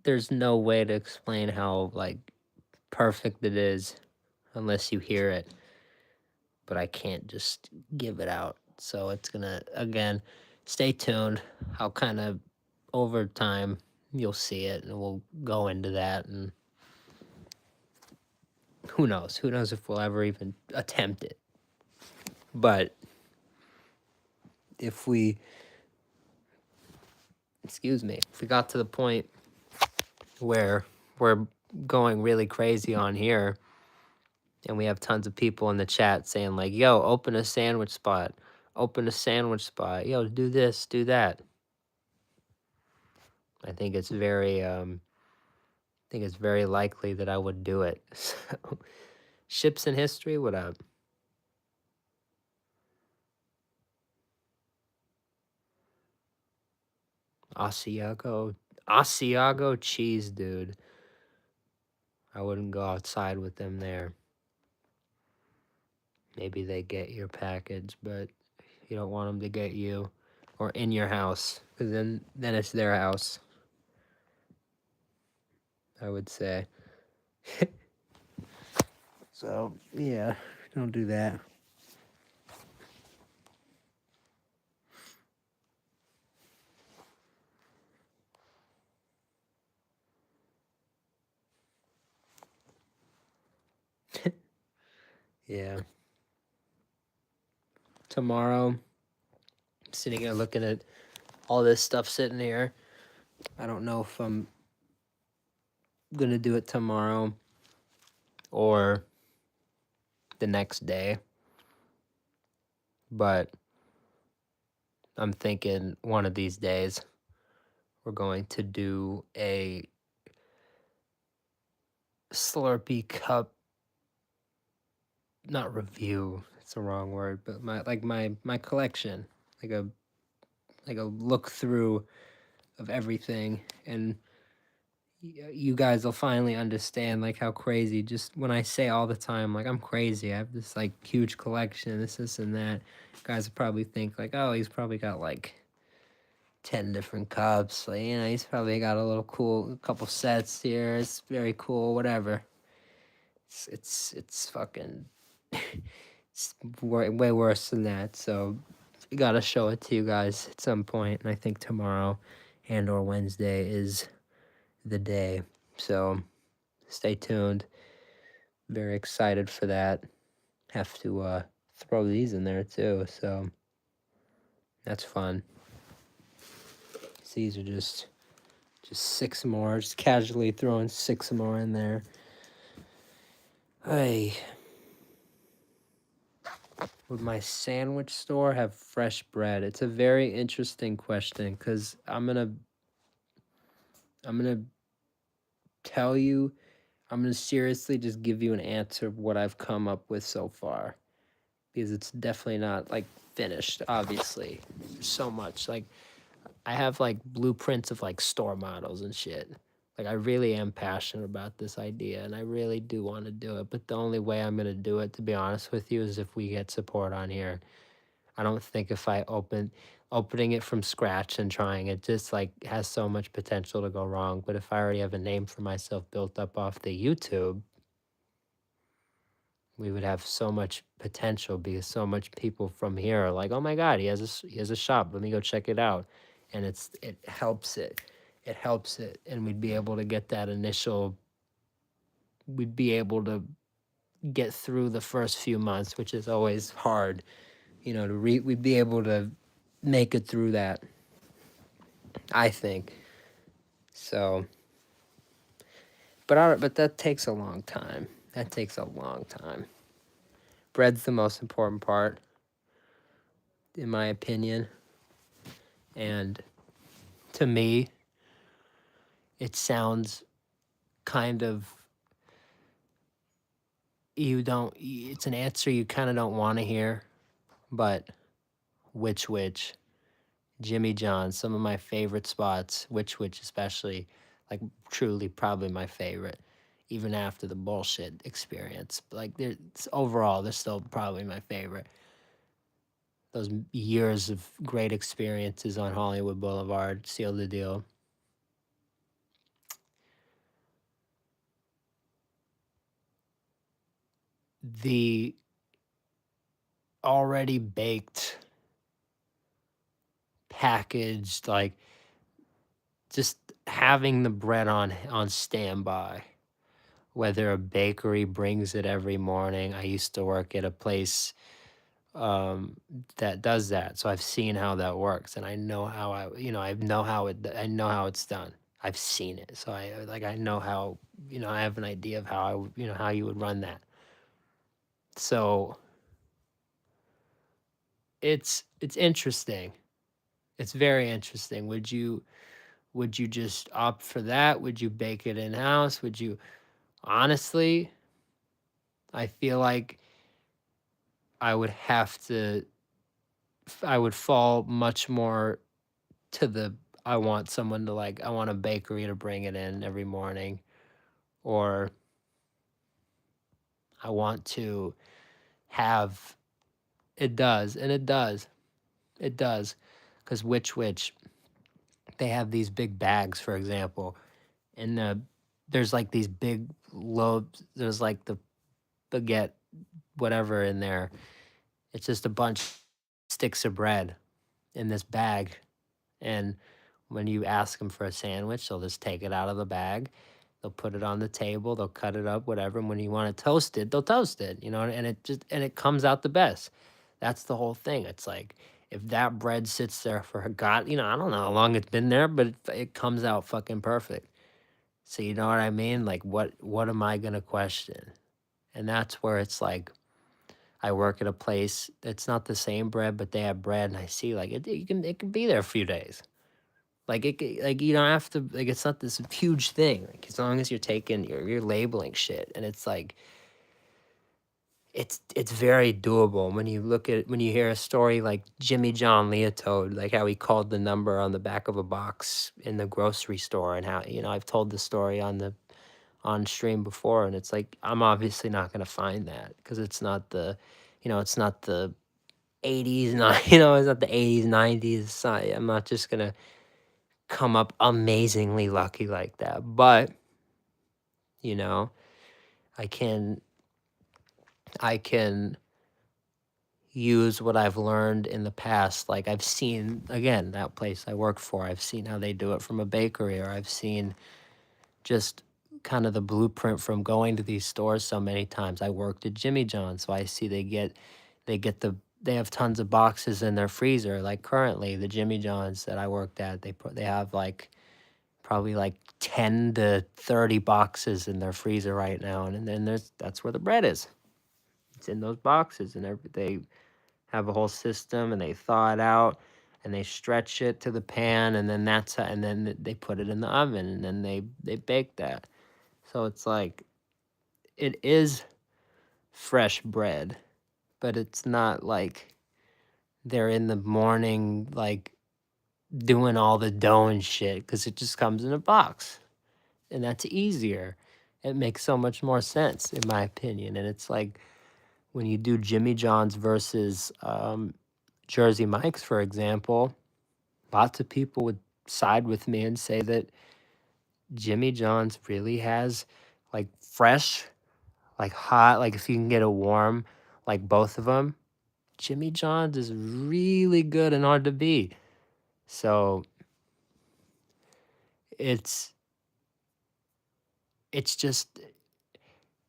Speaker 1: there's no way to explain how like perfect it is unless you hear it. But I can't just give it out. So it's gonna, again, stay tuned. I'll kind of, over time, you'll see it and we'll go into that. And who knows? Who knows if we'll ever even attempt it? But if we got to the point where we're going really crazy on here and we have tons of people in the chat saying like, yo, open a sandwich spot, yo, do this, do that. I think it's very likely that I would do it. So, Ships in History, what up? Asiago cheese, dude. I wouldn't go outside with them there. Maybe they get your package, but you don't want them to get you or in your house, because then it's their house, I would say. So, yeah, don't do that. Yeah. Tomorrow, I'm sitting here looking at all this stuff sitting here. I don't know if I'm going to do it tomorrow or the next day, but I'm thinking one of these days we're going to do a Slurpee cup, not review, it's the wrong word, but my collection, like a look through of everything, and you guys will finally understand like how crazy, just when I say all the time like I'm crazy, I have this like huge collection, this and that, you guys will probably think like, oh, he's probably got like 10 different cups, like, you know, he's probably got a couple sets here, it's very cool, whatever. It's fucking it's way worse than that. So you gotta show it to you guys at some point, and I think tomorrow and or Wednesday is the day. So stay tuned. Very excited for that. Have to throw these in there too, so that's fun. So these are just 6 more, just casually throwing 6 more in there. Hey, would my sandwich store have fresh bread? It's a very interesting question, because I'm gonna tell you, I'm gonna seriously just give you an answer of what I've come up with so far, because it's definitely not like finished, obviously. There's so much, like I have like blueprints of like store models and shit. Like I really am passionate about this idea, and I really do want to do it, but the only way I'm going to do it, to be honest with you, is if we get support on here. I don't think if I opening it from scratch and trying it just like has so much potential to go wrong. But if I already have a name for myself built up off the YouTube, we would have so much potential, because so much people from here are like, oh my God, he has a shop, let me go check it out. And it helps it, and we'd be able to get that we'd be able to get through the first few months, which is always hard, you know, we'd be able to make it through that, I think. So, but that takes a long time. Bread's the most important part, in my opinion. And to me, it sounds kind of, it's an answer you kind of don't want to hear, but which, Jimmy John's, some of my favorite spots, which especially, like truly probably my favorite, even after the bullshit experience. Like overall, they're still probably my favorite. Those years of great experiences on Hollywood Boulevard sealed the deal. The already baked, packaged, like just having the bread on standby, whether a bakery brings it every morning. I used to work at a place that does that. So I've seen how that works, and I know how I know how it's done. I've seen it, so I know how, I have an idea of how how you would run that. So it's interesting. It's very interesting. Would you just opt for that? Would you bake it in house? Would you honestly? I feel like I would have to. I would fall much more to the I want someone to I want a bakery to bring it in every morning, or I want to have it does, and it does, because which they have these big bags, for example, and there's like these big loaves. There's like the baguette, whatever in there. It's just a bunch of sticks of bread in this bag, and when you ask them for a sandwich, they'll just take it out of the bag. They'll put it on the table. They'll cut it up, whatever. And when you want to toast it, they'll toast it. And it comes out the best. That's the whole thing. It's like if that bread sits there for God, I don't know how long it's been there, but it comes out fucking perfect. So you know what I mean? Like what am I gonna question? And that's where it's like I work at a place that's not the same bread, but they have bread, and I see like it can be there a few days. Like you don't have to it's not this huge thing. Like as long as you're labeling shit, and it's like it's very doable when you hear a story like Jimmy John Leotoad, like how he called the number on the back of a box in the grocery store, and how I've told the story on stream before, and it's like I'm obviously not gonna find that because it's not the 80s, not it's not the 80s, 90s. I'm not just gonna come up amazingly lucky like that. But, you know, I can I can use what I've learned in the past. Like I've seen again that place I worked for. I've seen how they do it from a bakery, or I've seen just kind of the blueprint from going to these stores so many times. I worked at Jimmy John's, so I see they have tons of boxes in their freezer. Like currently, the Jimmy John's that I worked at, they have probably 10 to 30 boxes in their freezer right now, and then that's where the bread is. It's in those boxes, and they have a whole system, and they thaw it out, and they stretch it to the pan, and then and then they put it in the oven, and then they bake that. So it's like it is fresh bread, but it's not like they're in the morning doing all the dough and shit, because it just comes in a box, and that's easier. It makes so much more sense in my opinion. And it's like when you do Jimmy John's versus Jersey Mike's, for example, lots of people would side with me and say that Jimmy John's really has fresh, hot, if you can get it warm, both of them. Jimmy John's is really good and hard to beat. So it's just,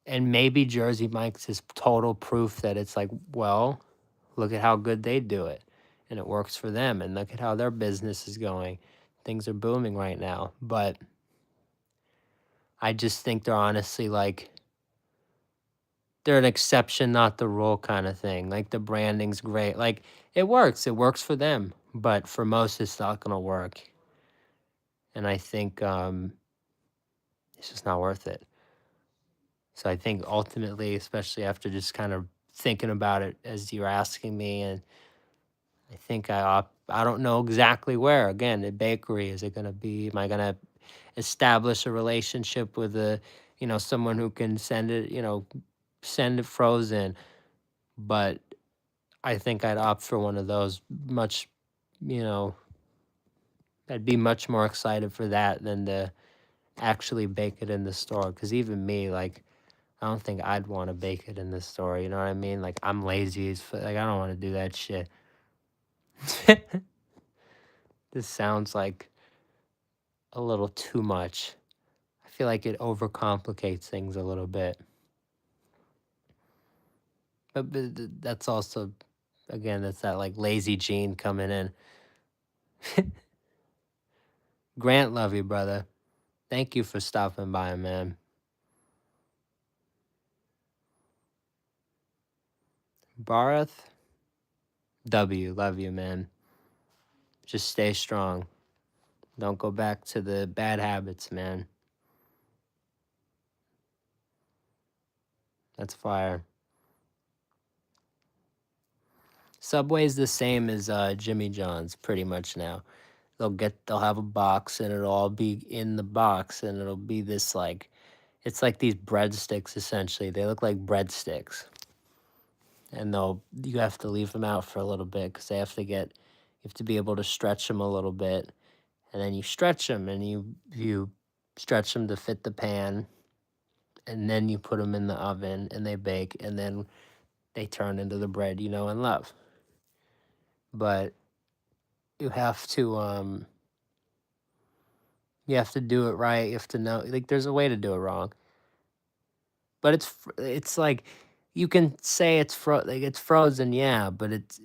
Speaker 1: and maybe Jersey Mike's is total proof that it's well, look at how good they do it, and it works for them, and look at how their business is going. Things are booming right now. But I just think they're honestly they're an exception, not the rule kind of thing. The branding's great. It works for them, but for most it's not gonna work. And I think it's just not worth it. So I think ultimately, especially after just kind of thinking about it as you're asking me, and I think I don't know exactly where. Again, the bakery, is it going to be, am I going to establish a relationship with someone who can send it frozen? But I think I'd opt for one of those I'd be much more excited for that than to actually bake it in the store. Because even me, I don't think I'd want to bake it in the store. You know what I mean? I'm lazy. I don't want to do that shit. This sounds like a little too much. I feel like it overcomplicates things a little bit. But that's also Again, that's that like lazy gene coming in. Grant, love you, brother. Thank you for stopping by, man. Barath, W, love you, man. Just stay strong. Don't go back to the bad habits, man. That's fire. Subway's the same as Jimmy John's pretty much now. They'll have a box and it'll all be in the box and it'll be this like, it's like these breadsticks essentially. They look like breadsticks. And you have to leave them out for a little bit because you have to be able to stretch them a little bit. And then you stretch them and you stretch them to fit the pan. And then you put them in the oven and they bake and then they turn into the bread you know and love. But you have to do it right. You have to know, like, there's a way to do it wrong. But it's like, you can say it's frozen, yeah, but it's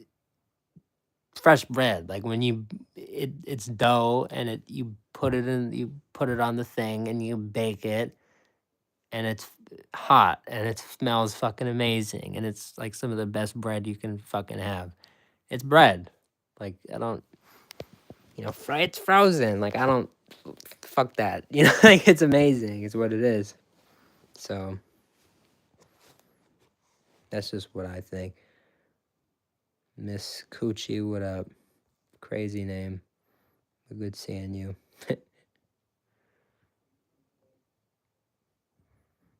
Speaker 1: fresh bread. Like when it's dough and you put it on the thing and you bake it and it's hot and it smells fucking amazing and it's like some of the best bread you can fucking have. It's bread. Like it's frozen. Like fuck that. Like it's amazing. It's what it is. So that's just what I think. Miss Coochie, what up? Crazy name. Good seeing you.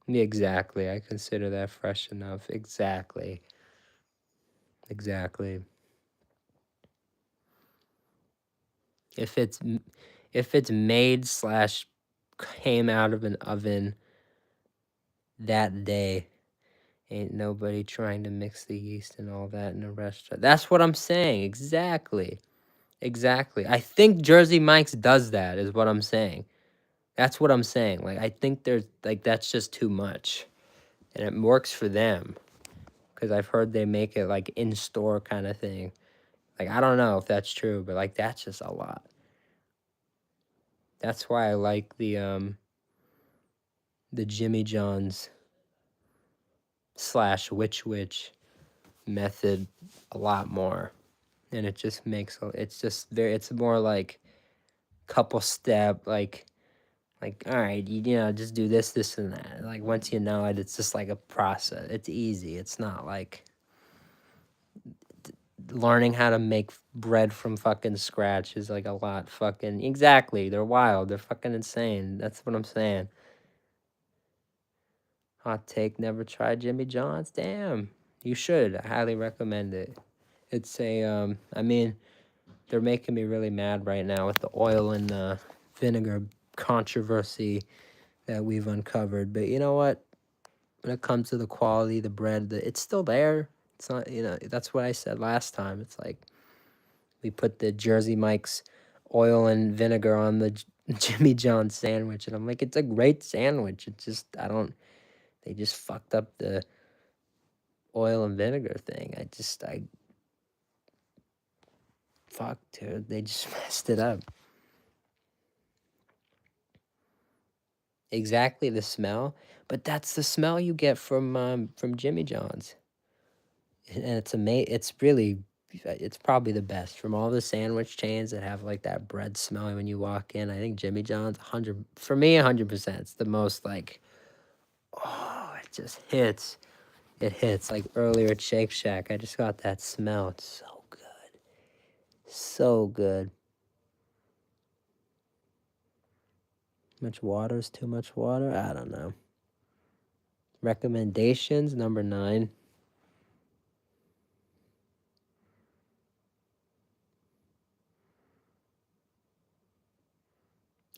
Speaker 1: Exactly. I consider that fresh enough. Exactly. If it's made / came out of an oven that day, ain't nobody trying to mix the yeast and all that in a restaurant. That's what I'm saying. Exactly. I think Jersey Mike's does that, is what I'm saying. That's what I'm saying. Like, I think there's, like, that's just too much. And it works for them. Because I've heard they make it, like, in-store kind of thing. Like, I don't know if that's true, but, like, that's just a lot. That's why I like the Jimmy John's / Witch method a lot more. And it just makes, it's more like couple step, like, all right, just do this, and that. Like, once you know it, it's just like a process. It's easy. It's not like learning how to make bread from fucking scratch is like a lot fucking, exactly. They're wild. They're fucking insane. That's what I'm saying. Hot take, never tried Jimmy John's? Damn. You should. I highly recommend it. It's I mean, they're making me really mad right now with the oil and vinegar controversy that we've uncovered. But you know what? When it comes to the quality, the bread, it's still there. It's not, that's what I said last time. It's like we put the Jersey Mike's oil and vinegar on the Jimmy John's sandwich. And I'm like, it's a great sandwich. It's just, they just fucked up the oil and vinegar thing. Fuck, dude. They just messed it up. Exactly the smell, but that's the smell you get from Jimmy John's, and it's probably the best from all the sandwich chains that have like that bread smell when you walk in. I think Jimmy John's 100%. It's the most like, oh, it just hits. It hits like earlier at Shake Shack. I just got that smell. It's so good, so good. Much water is too much water? I don't know. Recommendations, number 9.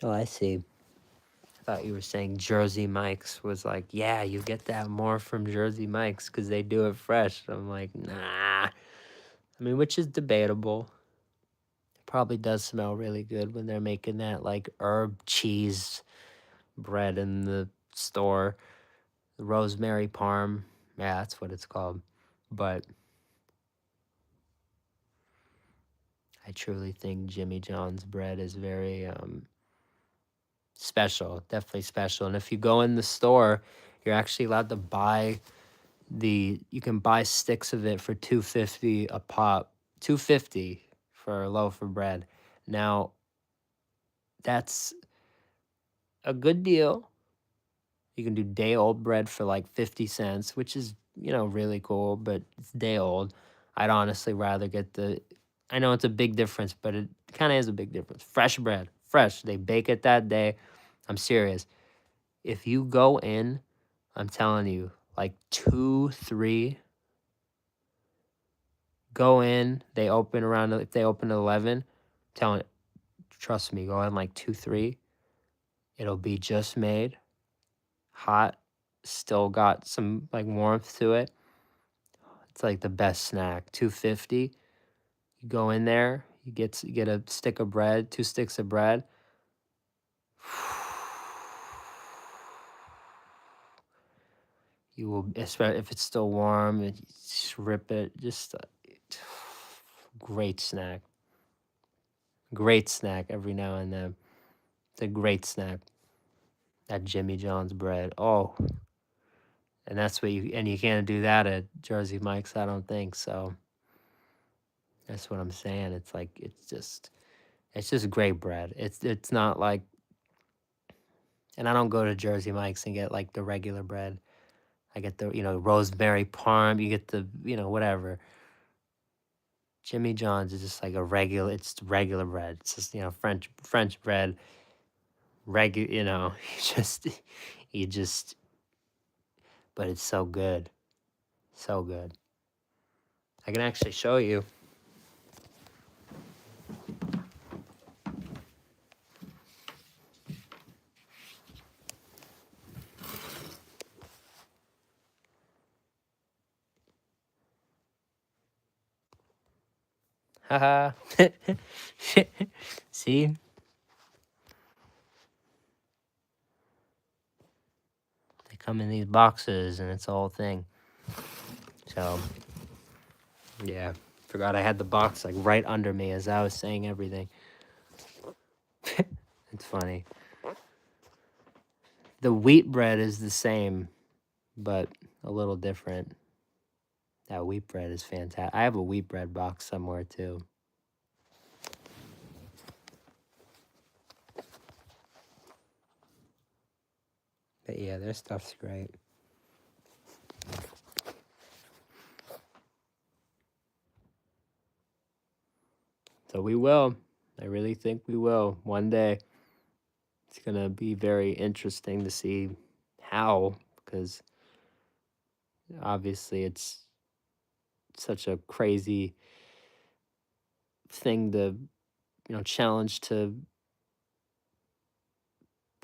Speaker 1: Oh, I see. I thought you were saying Jersey Mike's was like, yeah, you get that more from Jersey Mike's because they do it fresh. I'm like, nah. I mean, which is debatable. It probably does smell really good when they're making that like herb cheese bread in the store. The rosemary parm. Yeah, that's what it's called. But I truly think Jimmy John's bread is very special, definitely special. And if you go in the store, you're actually allowed to buy you can buy sticks of it for $2.50 a pop, $2.50 for a loaf of bread. Now, that's a good deal. You can do day old bread for like 50 cents, which is, really cool, but it's day old. I'd honestly rather get I know it's a big difference, but it kind of is a big difference. Fresh bread, fresh. They bake it that day. I'm serious. If you go in, I'm telling you, like 2, 3, go in, if they open at 11, trust me, go in like 2, 3. It'll be just made, hot, still got some like warmth to it. It's like the best snack. $2.50. You go in there, you get a stick of bread, 2 sticks of bread. You will, especially if it's still warm, and you just rip it. Just great snack. Great snack every now and then. It's a great snack. That Jimmy John's bread. Oh, and that's what you can't do that at Jersey Mike's, I don't think so. That's what I'm saying. It's like it's just great bread. It's not like, and I don't go to Jersey Mike's and get like the regular bread. I get the rosemary parm. You get the whatever. Jimmy John's is just like it's regular bread. It's just French bread. Regular, you just, but it's so good, so good. I can actually show you. Haha. See? They come in these boxes and it's the whole thing. So, yeah. Forgot I had the box like right under me as I was saying everything. It's funny. The wheat bread is the same, but a little different. That wheat bread is fantastic. I have a wheat bread box somewhere too. But yeah, their stuff's great. So we will. I really think we will one day. It's going to be very interesting to see how, because obviously it's such a crazy thing to, challenge to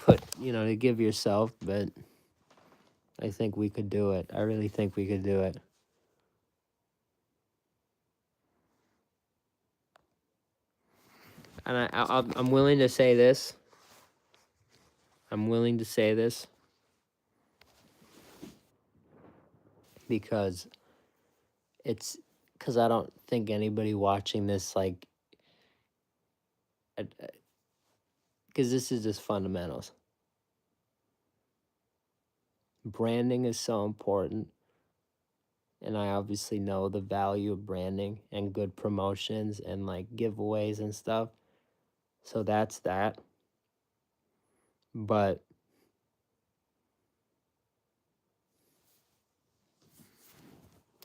Speaker 1: to give yourself, but I think we could do it. I really think we could do it. And I'm willing to say this. Because I don't think anybody watching this, like, because this is just fundamentals. Branding is so important. And I obviously know the value of branding and good promotions and like giveaways and stuff. So that's that. But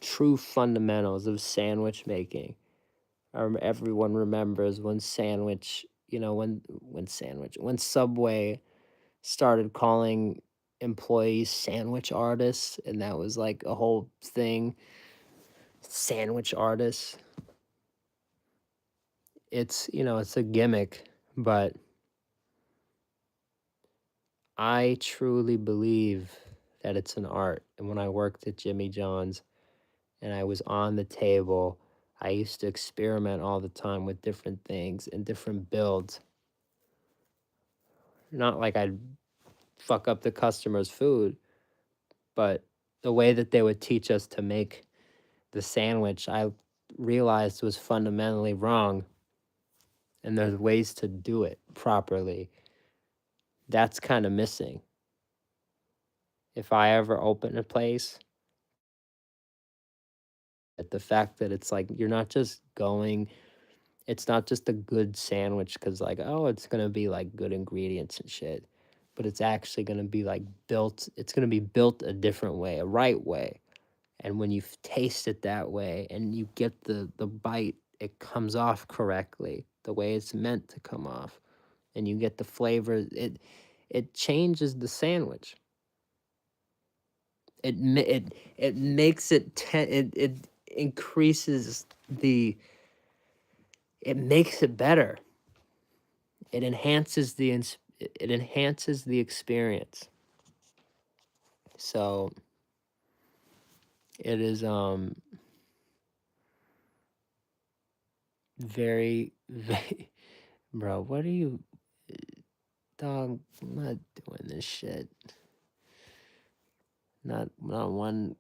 Speaker 1: true fundamentals of sandwich making. Everyone remembers when when Subway started calling employees sandwich artists, and that was like a whole thing. Sandwich artists. It's a gimmick, but I truly believe that it's an art. And when I worked at Jimmy John's and I was on the table, I used to experiment all the time with different things and different builds. Not like I'd fuck up the customer's food, but the way that they would teach us to make the sandwich, I realized was fundamentally wrong. and there's ways to do it properly. That's kind of missing. If I ever open a place, at the fact that it's like you're not just going, it's not just a good sandwich because like, oh, it's gonna be like good ingredients and shit, but it's actually gonna be like built. It's gonna be built a different way, a right way. And when you taste it that way and you get the bite, it comes off correctly, the way it's meant to come off, and you get the flavor. It changes the sandwich. It makes it increases the. It makes it better. It enhances the experience. So it is very very. Bro, what are you, dog? I'm not doing this shit. Not one.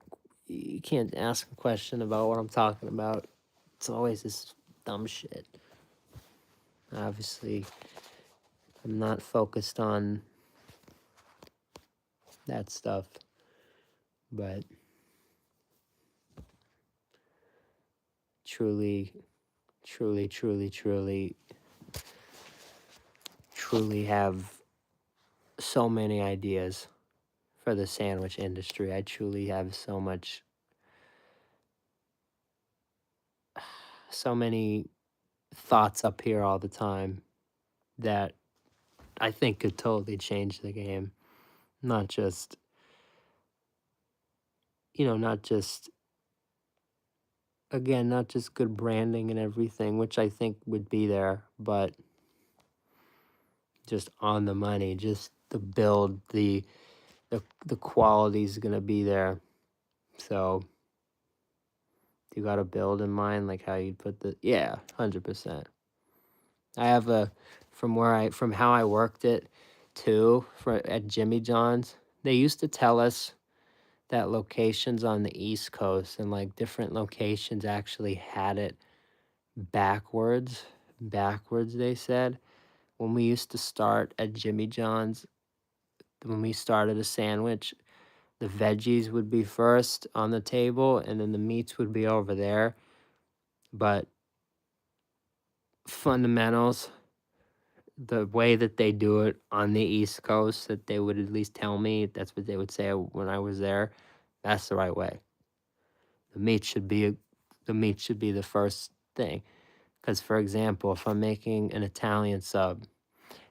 Speaker 1: You can't ask a question about what I'm talking about. It's always this dumb shit. Obviously, I'm not focused on that stuff, but truly have so many ideas for the sandwich industry. I truly have so many thoughts up here all the time that I think could totally change the game. Not just, again, not just good branding and everything, which I think would be there, but just on the money, just the build, the quality is going to be there. So you got to build in mind, like how you'd put 100%. I have from how I worked it too, at Jimmy John's, they used to tell us that locations on the East Coast and like different locations actually had it backwards, they said. When we used to start at Jimmy John's, when we started a sandwich, the veggies would be first on the table and then the meats would be over there. But fundamentals, the way that they do it on the East Coast, that they would at least tell me, that's what they would say when I was there, that's the right way. The meat should be the first thing. Because, for example, if I'm making an Italian sub,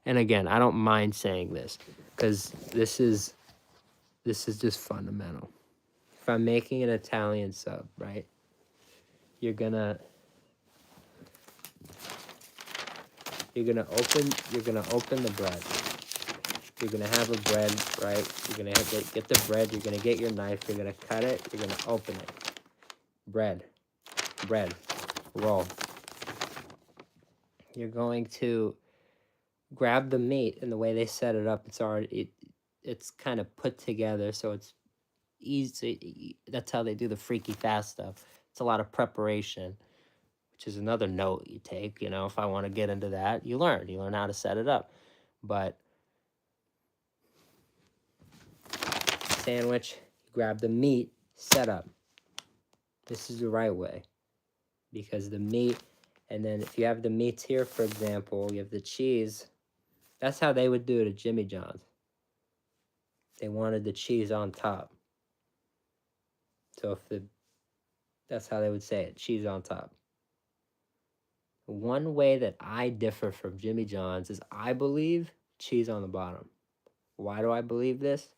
Speaker 1: and again, I don't mind saying this, because this is just fundamental. If I'm making an Italian sub, right, you're gonna open the bread. You're gonna have a bread, right? You're gonna have to get the bread. You're gonna get your knife. You're gonna cut it. You're gonna open it. Bread, roll. You're going to grab the meat, and the way they set it up, it's kind of put together, so it's easy. That's how they do the freaky fast stuff. It's a lot of preparation, which is another note you take. If I want to get into that, you learn how to set it up. But sandwich, you grab the meat, set up. This is the right way, because the meat, and then if you have the meats here, for example, you have the cheese. That's how they would do it at Jimmy John's. They wanted the cheese on top. So that's how they would say it, cheese on top. One way that I differ from Jimmy John's is I believe cheese on the bottom. Why do I believe this?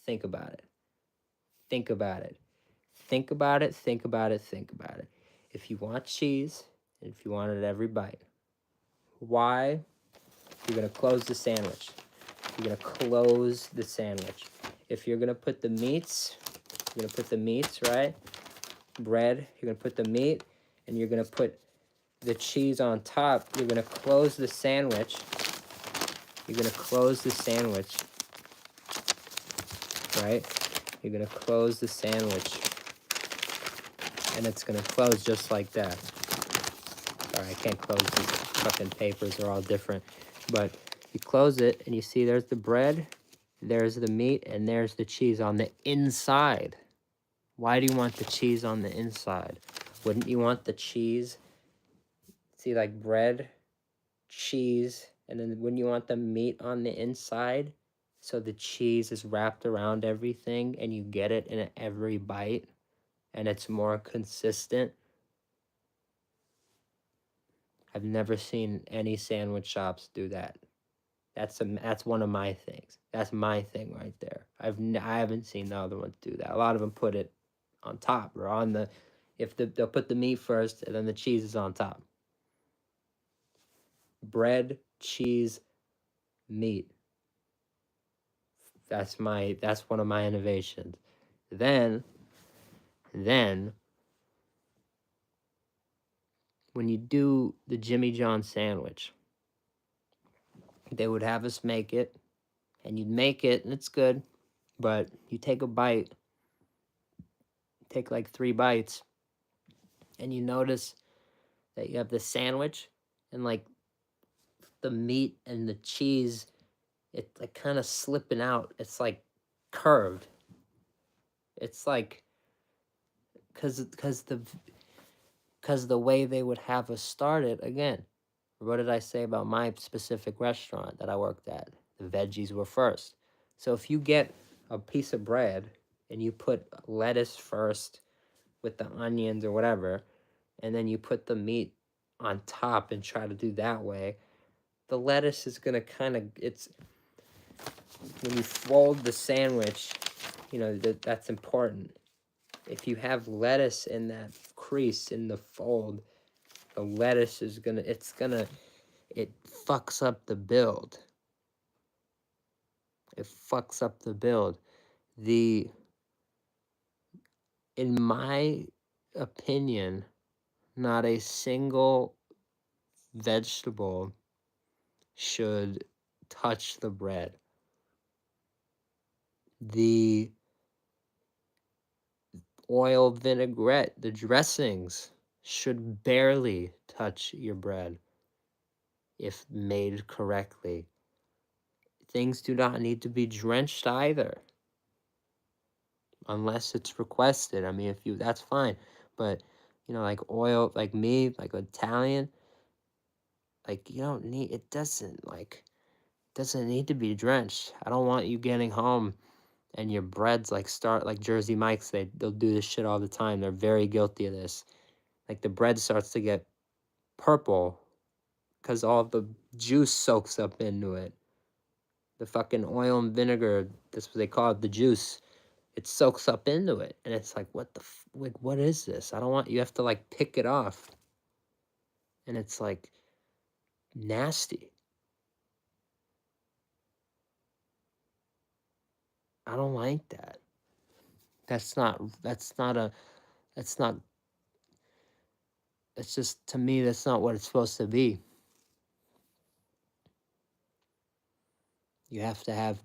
Speaker 1: Think about it. Think about it. Think about it, think about it, think about it. If you want cheese, and if you want it at every bite, why? You're going to close the sandwich. You're going to close the sandwich. If you're going to put the meats, right? Bread, you're going to put the meat, and you're going to put the cheese on top. You're going to close the sandwich. You're going to close the sandwich, right? You're going to close the sandwich, and it's going to close just like that. Sorry, I can't close these fucking papers. They're all different. But you close it and you see there's the bread, there's the meat, and there's the cheese on the inside. Why do you want the cheese on the inside? Wouldn't you want the cheese? See, like bread, cheese, and then wouldn't you want the meat on the inside? So the cheese is wrapped around everything and you get it in every bite and it's more consistent. I've never seen any sandwich shops do that. That's one of my things. That's my thing right there. I haven't seen the other ones do that. A lot of them put it on top or on the, they'll put the meat first and then the cheese is on top. Bread, cheese, meat. That's one of my innovations. Then when you do the Jimmy John sandwich, they would have us make it, and you'd make it, and it's good, but you take a bite, take like 3 bites, and you notice that you have the sandwich, and like the meat and the cheese, it's like kind of slipping out. It's like curved. It's like, because the way they would have us start it, again, what did I say about my specific restaurant that I worked at? The veggies were first. So if you get a piece of bread and you put lettuce first with the onions or whatever, and then you put the meat on top and try to do that way, the lettuce is going to kind of, it's, when you fold the sandwich, you know, that's important. If you have lettuce in that crease in the fold, the lettuce is going to, it fucks up the build. It fucks up the build. In my opinion, not a single vegetable should touch the bread. The oil vinaigrette, the dressings should barely touch your bread if made correctly. Things do not need to be drenched either, unless it's requested. I mean, if you, that's fine. But, you know, like oil, like me, like Italian, like you don't need, it doesn't need to be drenched. I don't want you getting home and your bread's like like Jersey Mike's, they'll do this shit all the time. They're very guilty of this. Like the bread starts to get purple because all the juice soaks up into it. The fucking oil and vinegar, that's what they call it, the juice. It soaks up into it. And it's like, what is this? I don't want, you have to like pick it off. And it's like nasty. I don't like that. It's just, to me, that's not what it's supposed to be. You have to have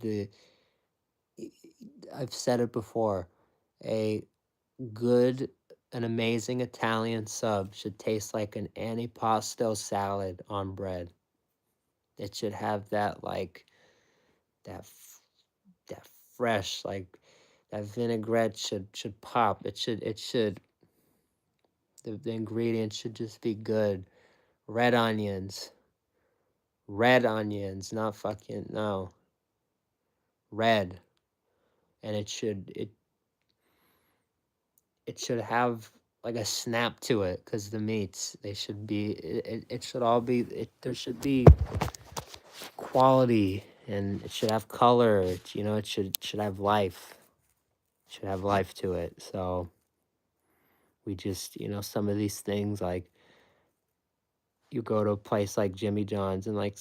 Speaker 1: I've said it before, an amazing Italian sub should taste like an antipasto salad on bread. It should have that, like, that fresh, like, that vinaigrette should pop. The ingredients should just be good. Red onions, not fucking, no. Red. And it should have like a snap to it, because the meats, they should be, it should all be, there should be quality, and it should have color. You know, it should have life. It should have life to it. So we just, you know, some of these things, like, you go to a place like Jimmy John's and, like,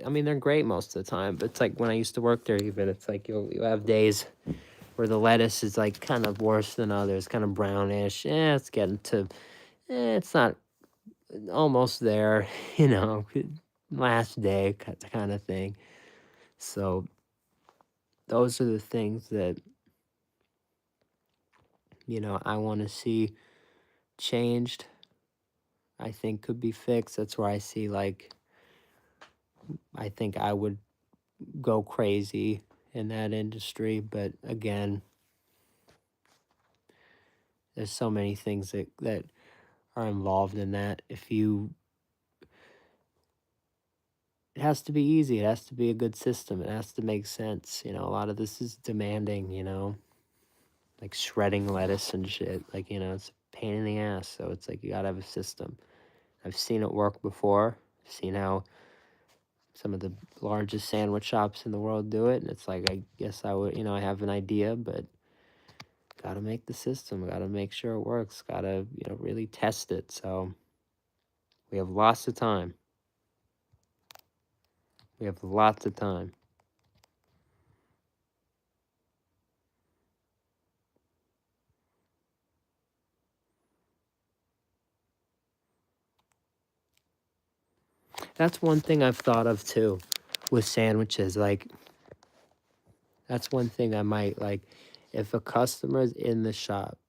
Speaker 1: I mean, they're great most of the time, but it's like when I used to work there, even, it's like you'll have days where the lettuce is like kind of worse than others, kind of brownish. It's getting to, it's not almost there, you know, last day kind of thing. So those are the things that, you know, I want to see changed. I think could be fixed. That's where I see, like, I think I would go crazy in that industry. But again, there's so many things that are involved in that. It has to be easy. It has to be a good system. It has to make sense. You know, a lot of this is demanding, like shredding lettuce and shit. Like, it's a pain in the ass. So it's like you gotta have a system. I've seen it work before. I've seen how some of the largest sandwich shops in the world do it. And it's like, I guess I would, I have an idea, but gotta make the system. Gotta make sure it works. Gotta, really test it. So we have lots of time. We have lots of time. That's one thing I've thought of too with sandwiches. Like, that's one thing I might like. If a customer's in the shop,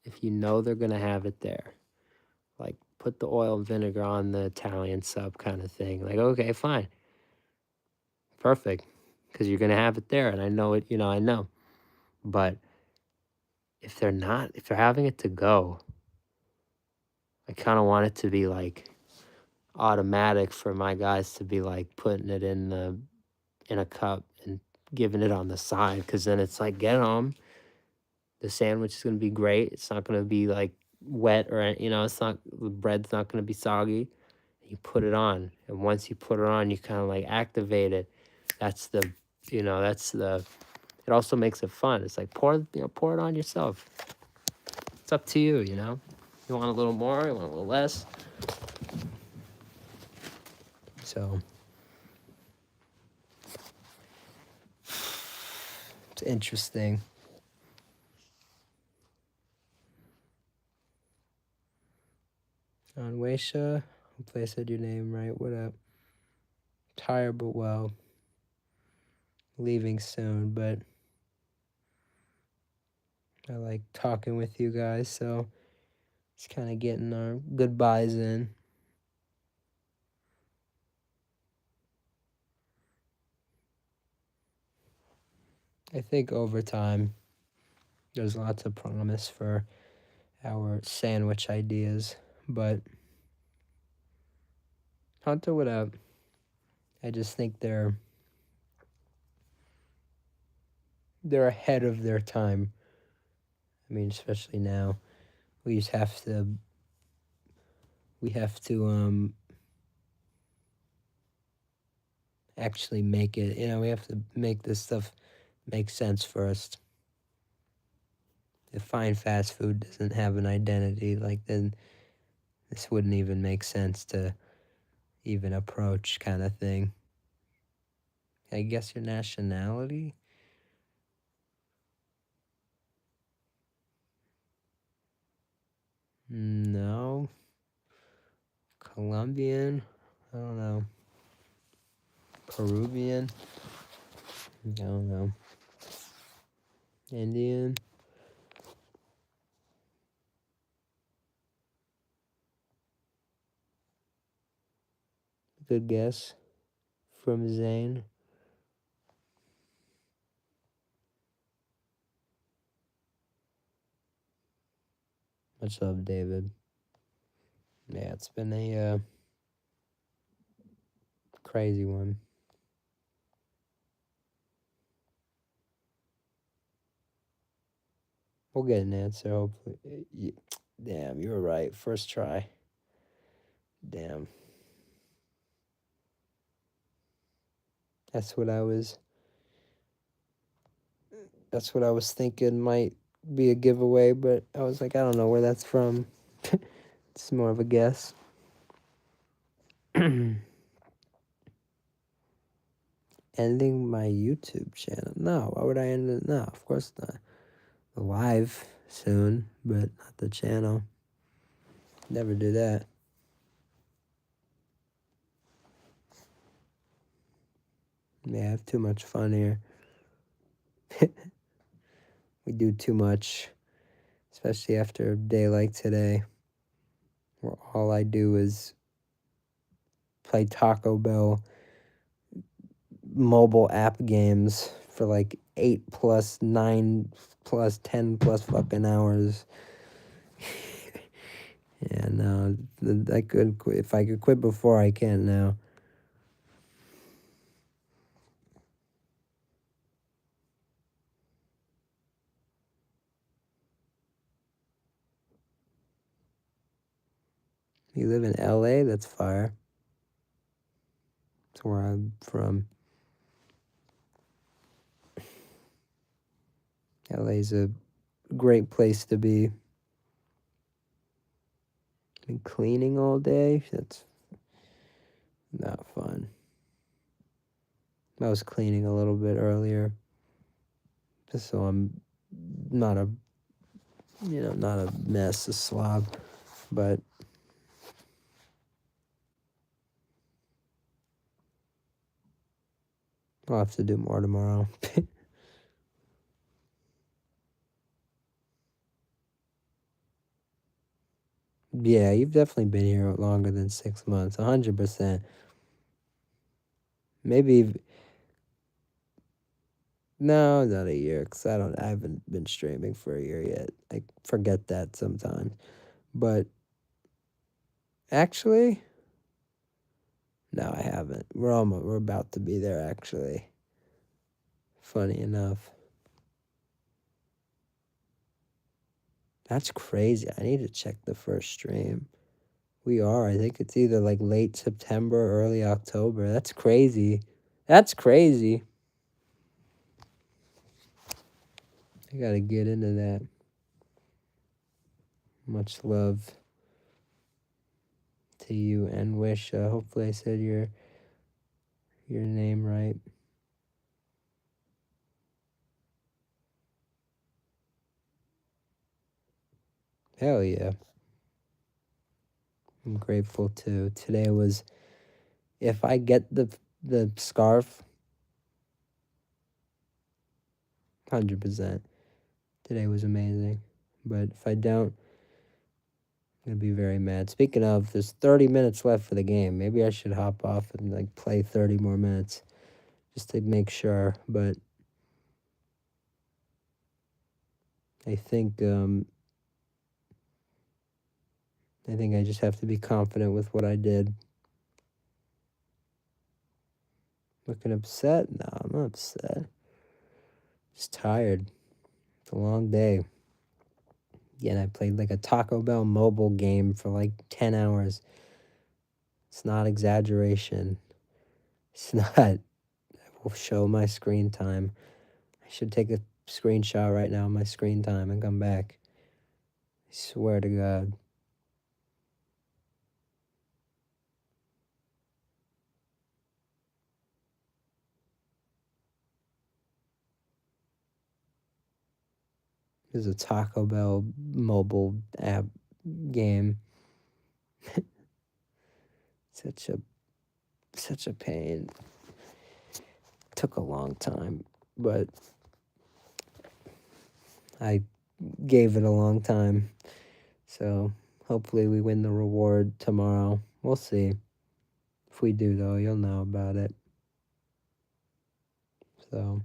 Speaker 1: if you know they're going to have it there, like, put the oil and vinegar on the Italian sub kind of thing. Like, okay, fine. Perfect. Because you're going to have it there. And I know it, I know. But if they're having it to go, I kind of want it to be like automatic for my guys to be like putting it in a cup and giving it on the side, because then it's like, get on. The sandwich is going to be great. It's not going to be like wet or, it's not, the bread's not going to be soggy. You put it on, and once you put it on, you kind of like activate it. That's the, it also makes it fun. It's like pour it on yourself. It's up to you, You want a little more, you want a little less. So it's interesting. On Waisha, hopefully I said your name right. What up? Tired but well. Leaving soon, but I like talking with you guys, so just kind of getting our goodbyes in. I think over time, there's lots of promise for our sandwich ideas, but Hunter, what up? I just think they're ahead of their time. I mean, especially now, we have to actually make it, we have to make this stuff make sense first. If fine fast food doesn't have an identity, like, then this wouldn't even make sense to even approach, kind of thing. I guess your nationality? No. Colombian? I don't know. Peruvian? I don't know. Indian? Good guess. From Zane. What's up, David? Yeah, it's been a crazy one. We'll get an answer, hopefully. Damn, you were right. First try. Damn. That's what I was thinking might be a giveaway, but I was like, I don't know where that's from. It's more of a guess. Ending my YouTube channel? No, why would I end it? No, of course not. Live soon, but not the channel. Never do that. Yeah, I have too much fun here. We do too much, especially after a day like today. where all I do is play Taco Bell mobile app games for like 8 plus 9 plus 10 plus fucking hours. And I could quit. If I could quit before, I can now. You live in LA? That's fire. That's where I'm from. LA's a great place to be. And cleaning all day? That's not fun. I was cleaning a little bit earlier, just so I'm not a, not a mess, a slob, but I'll have to do more tomorrow. Yeah, you've definitely been here longer than 6 months, 100%. Maybe, no, not a year, because I haven't been streaming for a year yet. I forget that sometimes. But actually, no, I haven't. We're about to be there, actually. Funny enough. That's crazy. I need to check the first stream. We are. I think it's either like late September or early October. That's crazy. That's crazy. I gotta get into that. Much love to you and Wish. Hopefully I said your name right. Hell yeah. I'm grateful too. Today was, if I get the scarf, 100%. Today was amazing. But if I don't, I'm gonna be very mad. Speaking of, there's 30 minutes left for the game. Maybe I should hop off and like play 30 more minutes just to make sure. But I think I just have to be confident with what I did. Looking upset? No, I'm not upset. Just tired. It's a long day. Again, I played like a Taco Bell mobile game for like 10 hours. It's not exaggeration. It's not. I will show my screen time. I should take a screenshot right now of my screen time and come back. I swear to God. There's a Taco Bell mobile app game. Such a pain. Took a long time, but I gave it a long time. So hopefully we win the reward tomorrow. We'll see. If we do, though, you'll know about it. So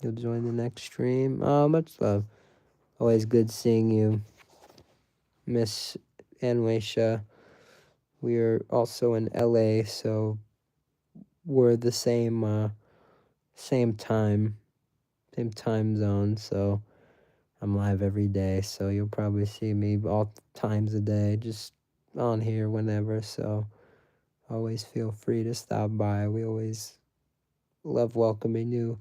Speaker 1: you'll join the next stream. Oh, much love. Always good seeing you, Miss Anwaisha. We are also in LA, so we're the same time zone. So I'm live every day, so you'll probably see me all times a day, just on here whenever. So always feel free to stop by. We always love welcoming new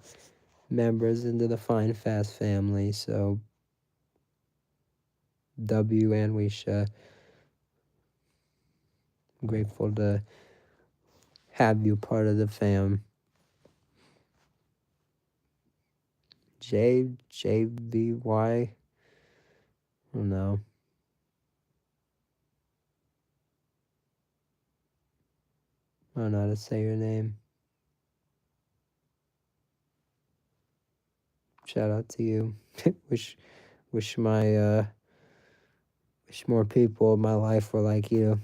Speaker 1: members into the Fine Fast family. So W and Wisha, grateful to have you part of the fam. JVY, I don't know. I don't know how to say your name.
Speaker 12: Shout out to you. wish my wish more people in my life were like you.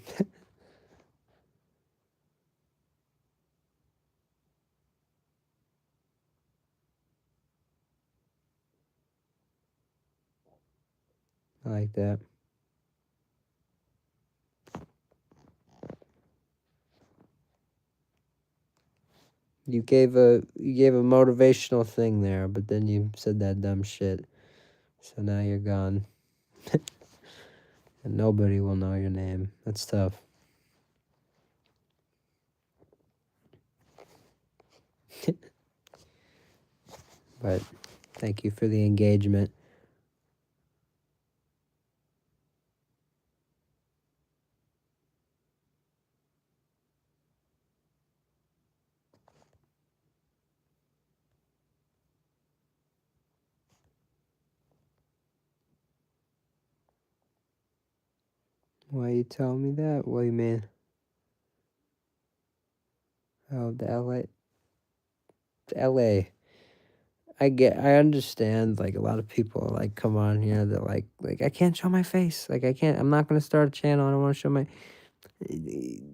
Speaker 12: I like that. You gave a motivational thing there, but then you said that dumb shit. So now you're gone. And nobody will know your name. That's tough. But thank you for the engagement. Why you telling me that? What do you mean? Oh, the LA. I understand, like, a lot of people like come on here, they're like I can't show my face. Like, I'm not gonna start a channel, I don't wanna show my you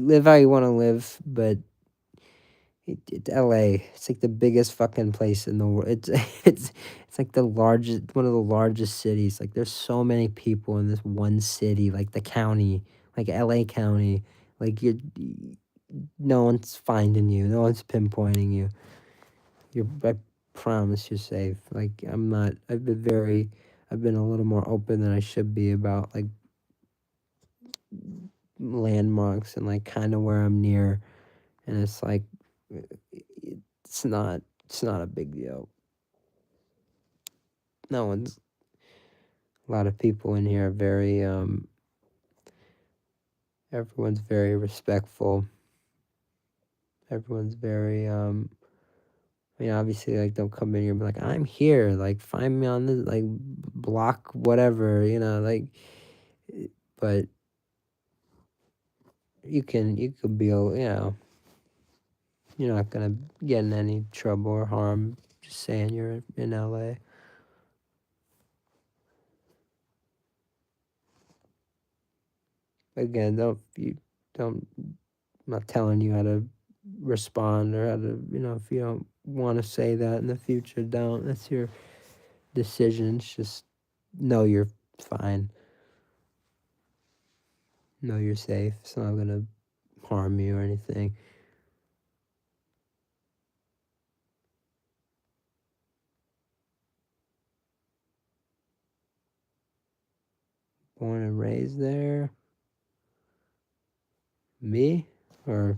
Speaker 12: live how you wanna live, but it's LA. It's like the biggest fucking place in the world. It's like one of the largest cities. Like, there's so many people in this one city, like the county, like LA County. Like, no one's finding you, no one's pinpointing you. I promise you're safe. Like, I've been a little more open than I should be about, like, landmarks and, like, kind of where I'm near. And it's like, it's not a big deal. A lot of people in here are very, everyone's very respectful. Everyone's very, I mean, obviously, like, don't come in here and be like, I'm here, like, find me on this, like, block, whatever, like, but you could be, you're not gonna get in any trouble or harm just saying you're in LA. Again, I'm not telling you how to respond or how to, if you don't want to say that in the future, don't. That's your decisions. Just know you're fine. Know you're safe. It's not gonna harm you or anything. Born and raised there. Me or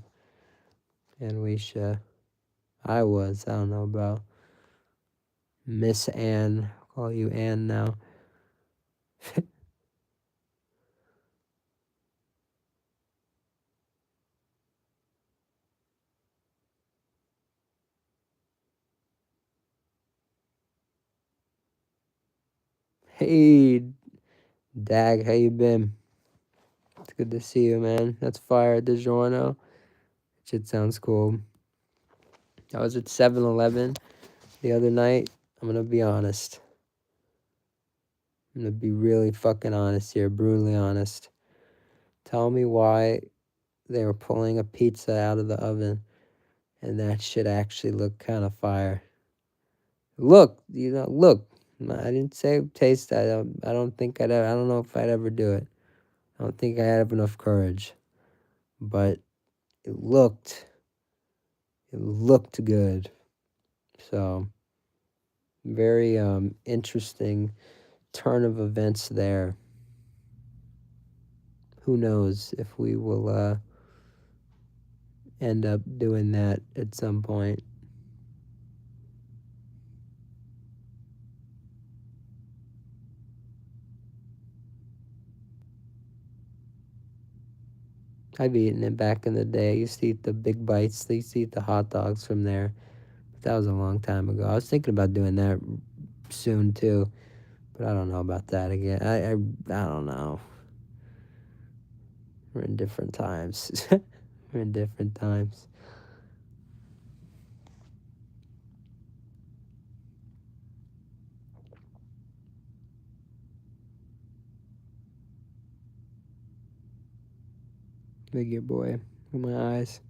Speaker 12: Anwisha? I don't know about Miss Ann. I'll call you Ann now. Hey, Dag, how you been? It's good to see you, man. That's fire, DiGiorno. Shit sounds cool. I was at 7-Eleven the other night. I'm gonna be honest. I'm gonna be really fucking honest here, brutally honest. Tell me why they were pulling a pizza out of the oven and that shit actually looked kind of fire. Look. I didn't say taste. I don't think I don't know if I'd ever do it. I don't think I have enough courage. But it looked good. So, very interesting turn of events there. Who knows if we will end up doing that at some point. I've eaten it back in the day. I used to eat the big bites. I used to eat the hot dogs from there. But that was a long time ago. I was thinking about doing that soon too. But I don't know about that again. I don't know. We're in different times. We're in different times. Look at your boy. Look at my eyes.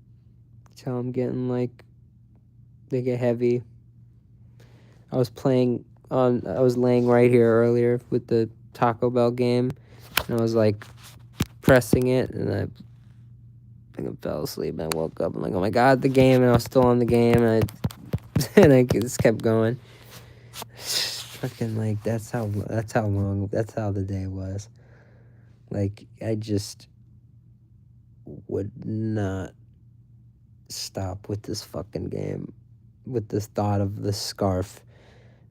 Speaker 12: Tell I'm getting like, they get heavy. I was laying right here earlier with the Taco Bell game, and I was like pressing it, and I think I fell asleep, and I woke up, I'm like, oh my god, the game, and I was still on the game, and I just kept going. Fucking like, that's how the day was. Like, I just would not stop with this fucking game, with this thought of this scarf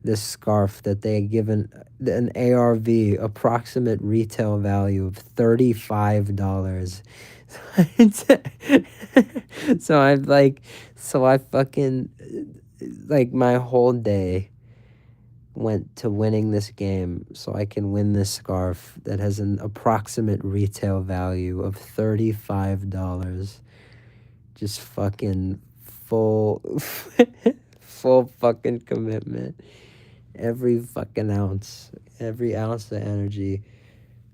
Speaker 12: that they had given an ARV, approximate retail value of $35. So I fucking, like, my whole day went to winning this game so I can win this scarf that has an approximate retail value of $35. Just fucking full fucking commitment. Every ounce of energy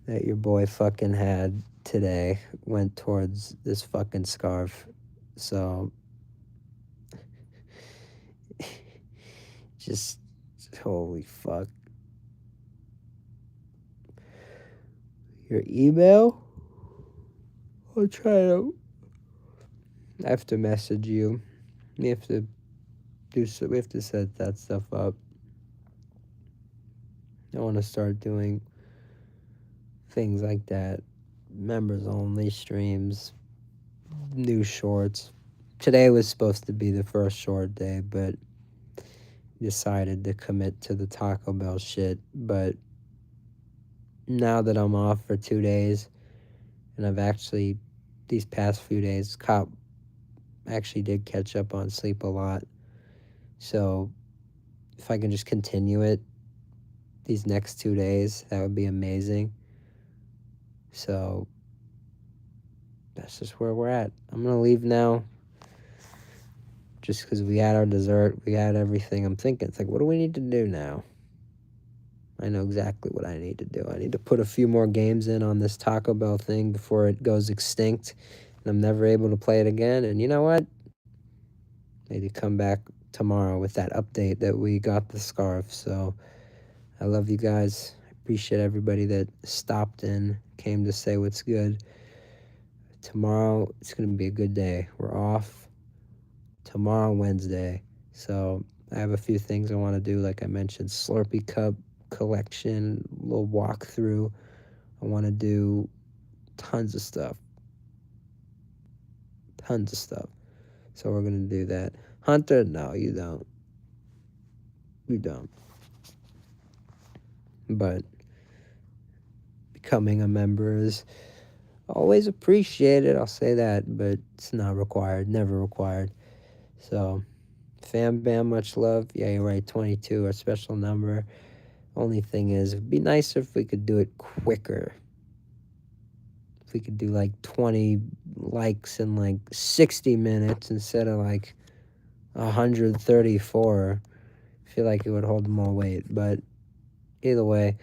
Speaker 12: that your boy fucking had today went towards this fucking scarf. So just holy fuck. Your email? I have to message you. We have to set that stuff up. I want to start doing things like that. Members only streams, new shorts. Today was supposed to be the first short day, but decided to commit to the Taco Bell shit. But now that I'm off for 2 days, and I've actually, these past few days, actually did catch up on sleep a lot. So if I can just continue it these next 2 days, that would be amazing. So that's just where we're at. I'm gonna leave now, just because we had our dessert, we had everything. I'm thinking, it's like, what do we need to do now? I know exactly what I need to do. I need to put a few more games in on this Taco Bell thing before it goes extinct and I'm never able to play it again. And you know what? Maybe come back tomorrow with that update that we got the scarf. So I love you guys. I appreciate everybody that stopped in, came to say what's good. Tomorrow, it's going to be a good day. We're off tomorrow, Wednesday. So I have a few things I want to do. Like I mentioned, Slurpee Cup collection, little walkthrough. I want to do tons of stuff. So we're going to do that. Hunter, no, you don't. You don't. But becoming a member is always appreciated, I'll say that, but it's not required, never required. So, Fam Bam, much love. Yeah, you're right, 22, our special number. Only thing is, it'd be nicer if we could do it quicker. If we could do like 20 likes in like 60 minutes instead of like 134. I feel like it would hold more weight, but either way,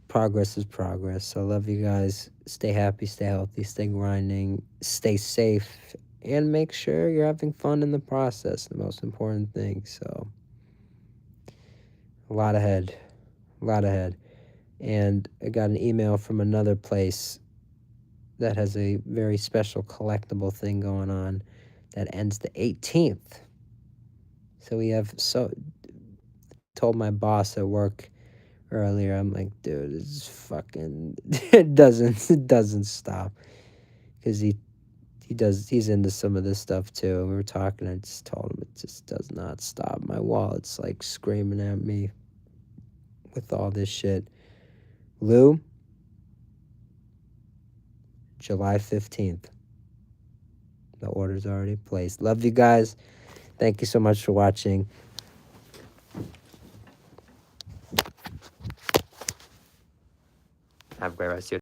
Speaker 12: progress is progress. So I love you guys. Stay happy, stay healthy, stay grinding, stay safe, and make sure you're having fun in the process. The most important thing. So a lot ahead. And I got an email from another place that has a very special collectible thing going on that ends the 18th. So we have, told my boss at work earlier, I'm like, dude, this is fucking, it doesn't stop. Because he's into some of this stuff too. And we were talking, I just told him it just does not stop. My wallet's like screaming at me with all this shit. Lou, July 15th. The order's already placed. Love you guys. Thank you so much for watching. Have a great rest of your day.